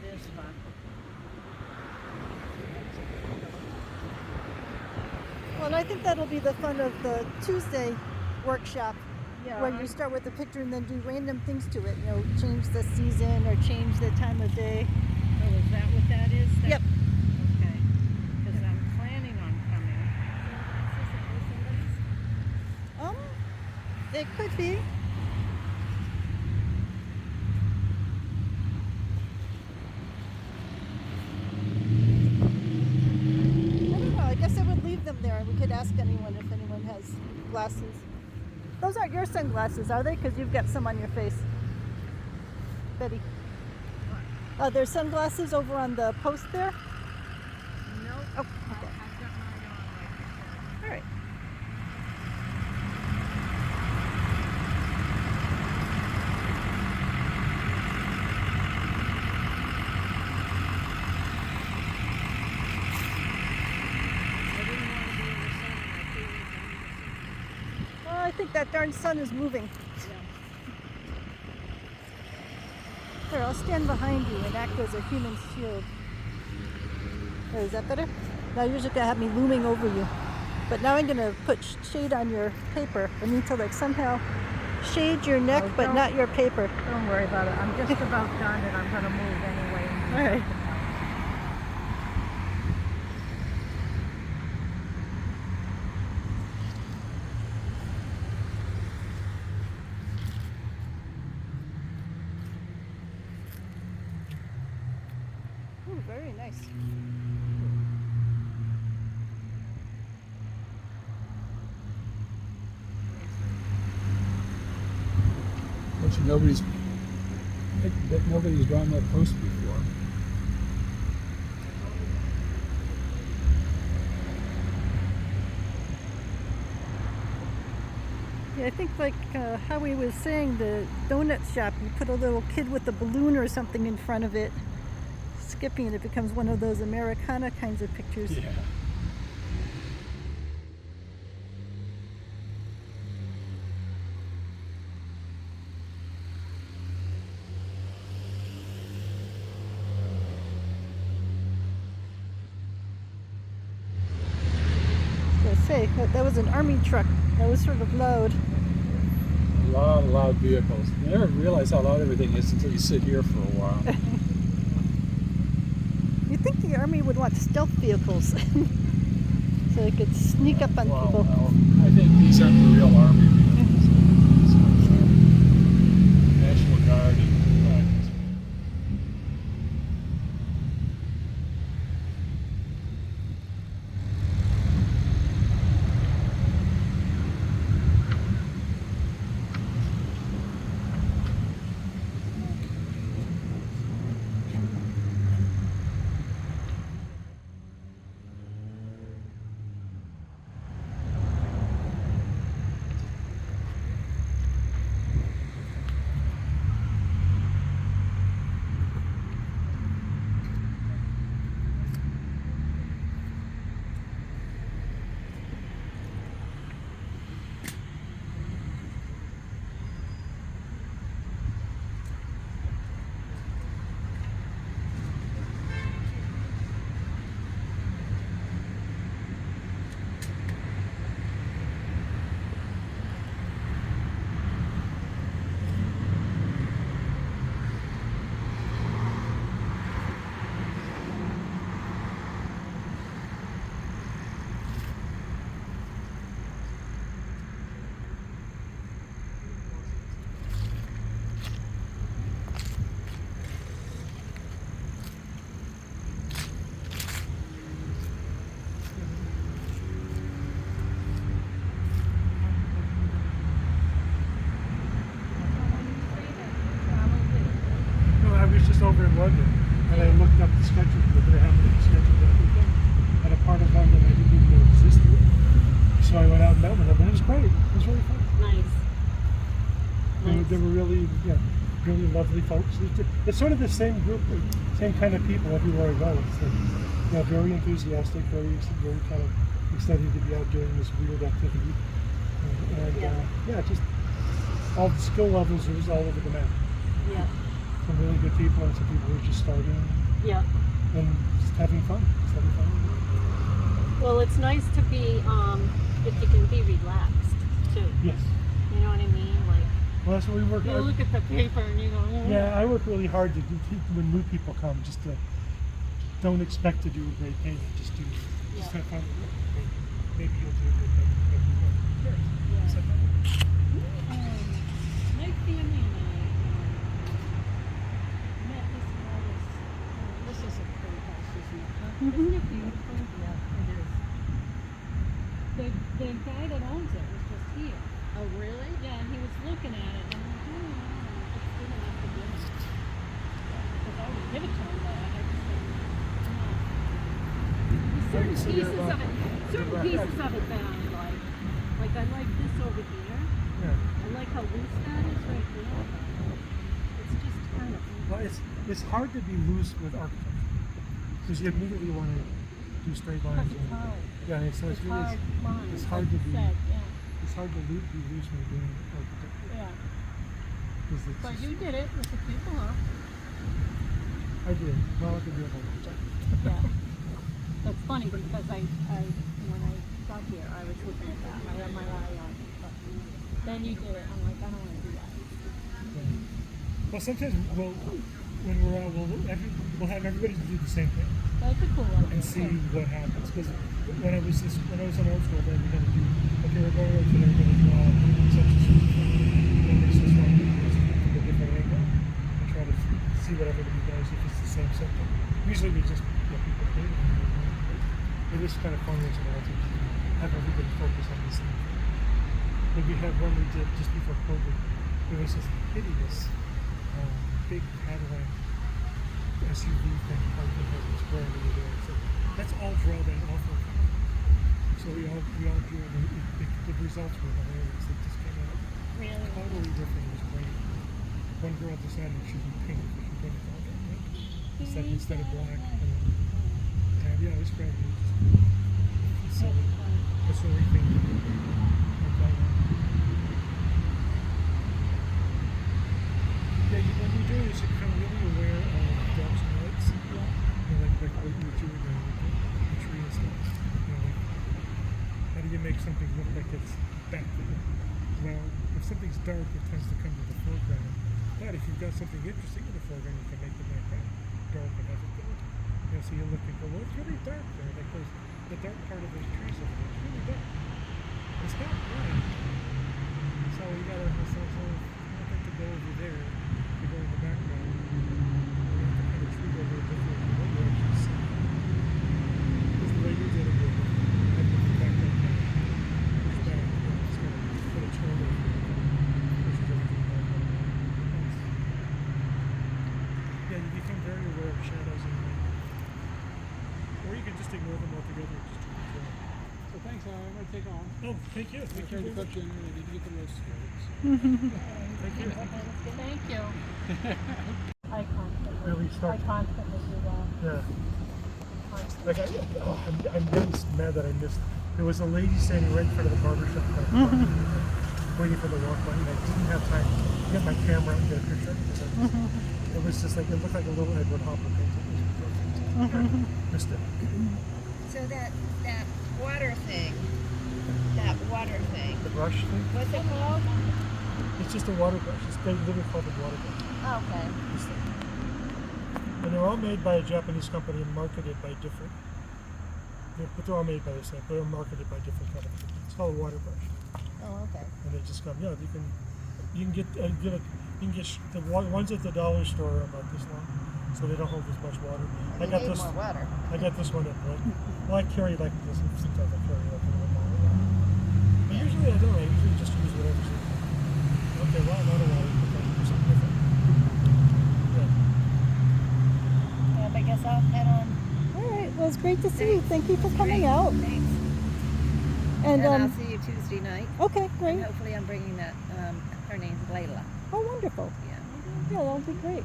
it is fun. Well, and I think that'll be the fun of the Tuesday workshop, Yeah. when you start with a picture and then do random things to it. You know, change the season or change the time of day. Oh, is that what that is? Yep. Okay. Because I'm planning on coming. It could be. I don't know. I guess I would leave them there and we could ask anyone if anyone has glasses. Those aren't your sunglasses, are they? Because you've got some on your face. Betty. There's sunglasses over on the post there? Nope. Oh, okay. I've got mine on right All right. I didn't want to be in the sun and I feel like I'm in the sun. Well, I think that darn sun is moving. Yeah. Here, I'll stand behind you and act as a human shield. There, is that better? Now you're just gonna have me looming over you. But now I'm gonna put shade on your paper. I need to like somehow shade your neck, Oh, but don't- not your paper. Don't worry about it. I'm just about done and I'm going to move anyway. All right. Ooh, very nice. Bet you nobody's drawn that post before. Yeah, I think like Howie was saying, the donut shop, you put a little kid with a balloon or something in front of it, skipping, and it becomes one of those Americana kinds of pictures. Yeah. I was gonna say, that was an army truck. That was sort of loud. A lot of loud vehicles. You never realize how loud everything is until you sit here for a while. You'd think the army would want stealth vehicles so they could sneak up on Well, people. no, I think these aren't the real army vehicles. National Guard and No, I was just over in London, and I looked up the sketches that they're having sketches and everything. And a part of London I didn't even know existed. So I went out and met with them, and it was great. It was really fun. Nice. They were really, really lovely folks. It's sort of the same group, same kind of people everywhere I go. It's very enthusiastic, very kind of excited to be out doing this weird activity. Just all the skill levels are just all over the map. Yeah. Some really good people and some people who are just starting Yeah. and just having fun. Just having fun. Well, it's nice to be, if you can be relaxed too. Yes. You know what I mean? Like, Well, that's what we work. you look at the paper and you go, Yeah, I work really hard to do when new people come. Just to don't expect to do a great painting. Just Yeah. have fun. Maybe you'll do a good painting. Maybe you won't. Sure. Just have fun with it. My family and I met this artist. This is a pretty house, isn't it? Huh? Isn't it beautiful? Yeah, it is. The guy that owns it was just here. Oh, really? Yeah, and he was looking at it, and I'm like, oh, wow, it's good enough to do. Because I would give it to him, but I just didn't. There's certain pieces of it, that I like. Like I like this over here. Yeah. I like how loose that is right there. It's just kind of. Well, it's hard to be loose with architecture because you immediately want to do straight lines. It's hard. Yeah, so it's really hard lines, it's hard like to be. you said, yeah. It's hard to be loose when you're doing architecture. Yeah. 'Cause it's But just- you did it with the people, huh? I did. Well, I could do it all the time. Yeah. That's funny because I when I got here, I was looking at that. I had my eye on it. But then you did it. I'm like, I don't want to do that. Yeah. Well, sometimes when we're out, we'll have everybody do the same thing That's a cool idea. and see what happens. Because when I was in art school, then we're going to do okay. We're going over today. We're going to draw such and such. And there's this one from a different angle and try to see what everybody does if it's the same symptom. Usually we just get people painting. It is kind of fun as well to have everybody focus on the same thing. But we had one we did just before COVID. It was this hideous, big Cadillac SUV thing parked in the square over there. So let's all draw that awful car. So we all drew it. The results were hilarious. It just came out Really? totally different. It was great. One girl decided she should be pink. She put it all pink instead of black. And yeah, it was great. So that's the only thing to do. Yeah, when you do this, you become really aware of dogs and lights. Yeah. Like what you were doing with the tree and stuff. Like, how do you make something look like it's back there? Well, if something's dark, it tends to come to the foreground. But if you've got something interesting in the foreground, you can make the background dark and have it go. So you look and go, well, it's really dark there. Like the dark part of those trees over there, it's really dark. It's not bright. So you gotta, so I think to go over there, to go in the background, you have to kind of treat it a little differently than what you actually see. Because the way you did it, I think the background kind of pushed back, it's going to put a tone over it, pushes everything back on. Yeah, you become very aware of shadows and light. Or you can just ignore them altogether and just try to draw. So thanks, I'm going to take on. Oh, thank you. I Thank tried you to very cut much. you in there, I need to get the roast straight. Thank you. Thank you. I constantly. Really I start. constantly do that. Yeah. Constantly. Like I'm really mad that I missed. There was a lady standing right in front of the barber shop, waiting for the walk by, and I didn't have time to get my camera out and get a picture. It was just like it looked like a little Edward Hopper painting. It was perfect. Missed it. So that water thing, The brush thing. what's it called? It's just a water brush. They literally call it water brush. Okay. This thing. And they're all made by a Japanese company and marketed by different. But they're all made by the same. They're marketed by different companies. It's called a water brush. Oh, okay. And they just come. Yeah, you can get the ones at the dollar store are about this long, so they don't hold as much water. I You got need this. more water. I got this one at like. Well, I carry like this. Sometimes I carry like a little more. But usually I don't. I usually just use whatever's in there. Okay, well, I'm out of water, but then do something different. Yeah. Yeah, I guess I'll head on. All right. Well, it's great to see you. Thank you for Great. coming out. Thanks. And I'll see you Tuesday night. okay, And great. hopefully I'm bringing that, her name's Layla. Oh, wonderful. Yeah. Yeah, that'll be great.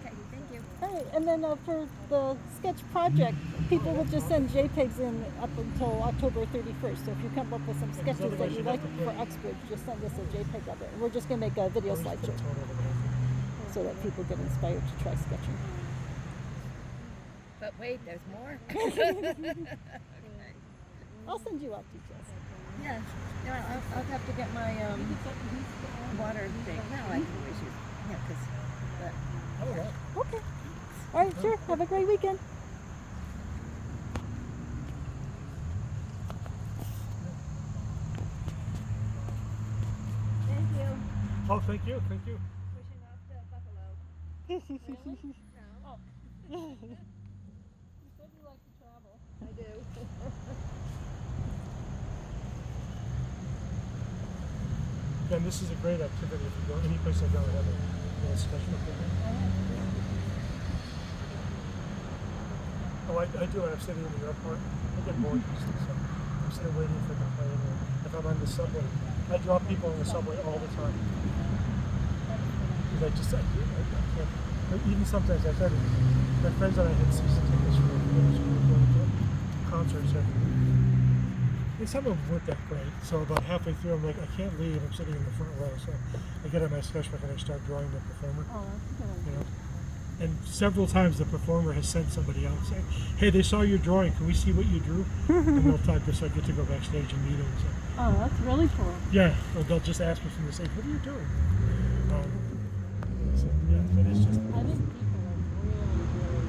Okay, thank you. All right, and then for the sketch project, people will just send JPEGs in up until October 31st. So if you come up with some sketches that otherwise you you'd like have to for pay. Uxbridge, just send us a JPEG of it. We're just going to make a video Always put a slideshow tone over the so that people get inspired to try sketching. But wait, there's more. Okay. I'll send you out details. Yeah. Yeah, I'll have to get my water thing. No, I can always use. Yeah, because. Oh, yeah. Okay. All right, sure. Have a great weekend. Thank you. Oh, thank you. Thank you. Pushing off to Buffalo. Really? No, Oh. You said you like to travel. I do. And this is a great activity if you go any place I've ever had a special activity. Oh, I do when I'm sitting in the airport. I get bored usually, so I'm sitting waiting for the plane. Or if I'm on the subway, I draw people on the subway all the time. Because I can't. Or even sometimes I try to. My friends and I had season tickets for going to concerts every week. And some of them weren't that great. So about halfway through, I'm like, I can't leave. I'm sitting in the front row. So I get on my sketchbook and I start drawing the performer. Oh, that's a good idea. You know. And several times the performer has sent somebody out saying, hey, they saw your drawing, can we see what you drew? And they'll talk to us, so I get to go backstage and meet them. So, Oh, that's really cool. yeah, or they'll just ask me from the stage, what are you doing? So, yeah, but it's just, I think people are really, really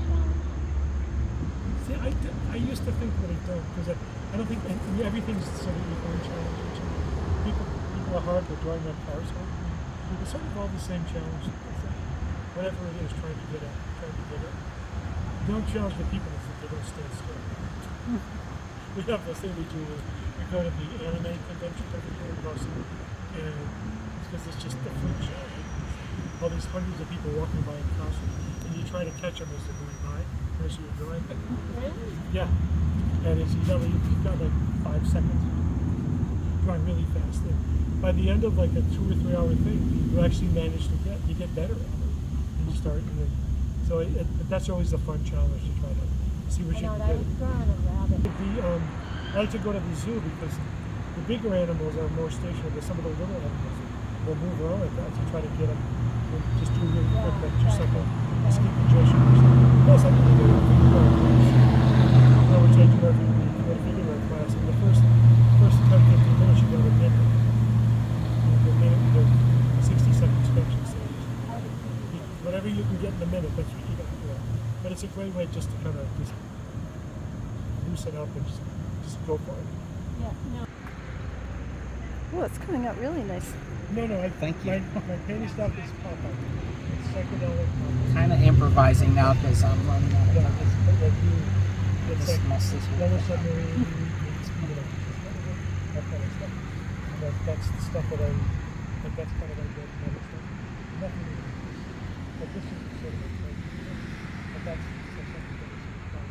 challenging. see, I used to think that I don't, because I don't think everything's sort of equally challenging. People are hard, but drawing on cars hard. It's sort of all the same challenge. Whatever it is, trying to get it. The only challenge with people is that they don't stand still. We have this thing we do. We go to the anime convention every year in Boston, and it's because it's just the food show. All these hundreds of people walking by in costume, and you try to catch them as they're going by, as you're drawing. Really? Yeah, and it's you've got like 5 seconds. Drawing really fast. And by the end of like a 2 or 3 hour thing, you actually manage to get better at it. You start, and then, so that's always the fun challenge to try to see what I you know, can that do. was drawing a rabbit. I like to go to the zoo because the bigger animals are more stationary, but some of the little animals will move around like that. So try to get them and just do really quick, like just like a skippy gesture or something. Plus, I think we do a figure art class. We're taking every week a figure art class, and the first 10, 15 minutes you got a minute. The minute with a 60-second sketching stage. Whatever you can get in a minute, that's what you got to do. But it's a great way just to kind of just loosen up and just go for it. Yeah, no. Oh, it's coming out really nice. No, Thank you. My painting stuff is pop-up. It's psychedelic pop-up. Kind of improvising now because I'm running out of Yeah, time. it's Just like mess this Yellow with Submarine, that kind of stuff. And that's the stuff that that's kind of like the other stuff. Nothing really. But this is sort of like, but that's something that is fun.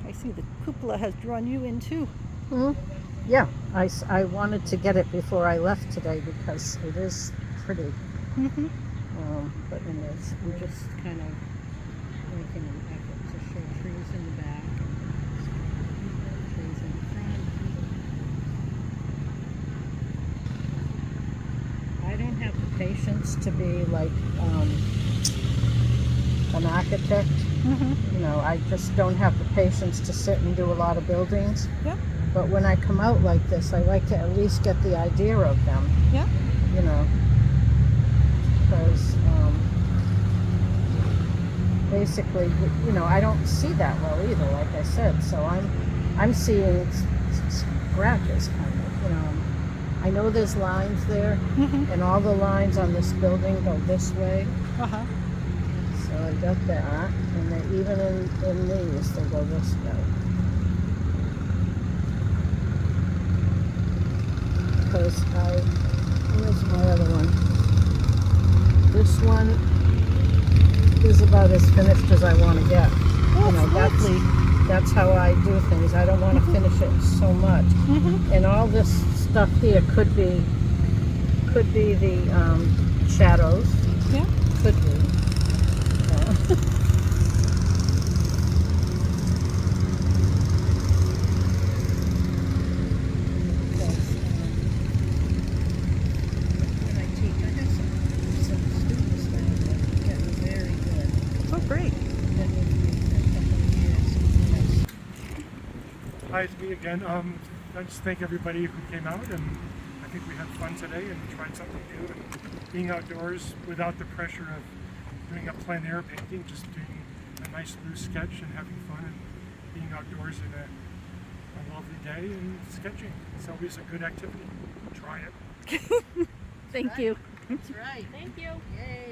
I see the cupola has drawn you in too. Yeah, I wanted to get it before I left today because it is pretty. But in this, I'm just kind of making an effort to show trees in the back, trees in the front. I don't have the patience to be like an architect. You know, I just don't have the patience to sit and do a lot of buildings. Yep. But when I come out like this, I like to at least get the idea of them. Yeah. You know, because basically, you know, I don't see that well either, like I said. So I'm seeing scratches, kind of. You know, I know there's lines there, and all the lines on this building go this way. So I got that, and then even in these, they go this way. Because where's my other one? This one is about as finished as I want to get. You know, that's how I do things. I don't want to finish it so much. And all this stuff here could be the shadows. Yeah. Could be. great. Hi, it's me again. I just thank everybody who came out, and I think we had fun today and tried something new and being outdoors without the pressure of doing a plein air painting, just doing a nice loose sketch and having fun and being outdoors in a lovely day and sketching. It's always a good activity. Try it. Thank you. That's right. Thank you. Yay.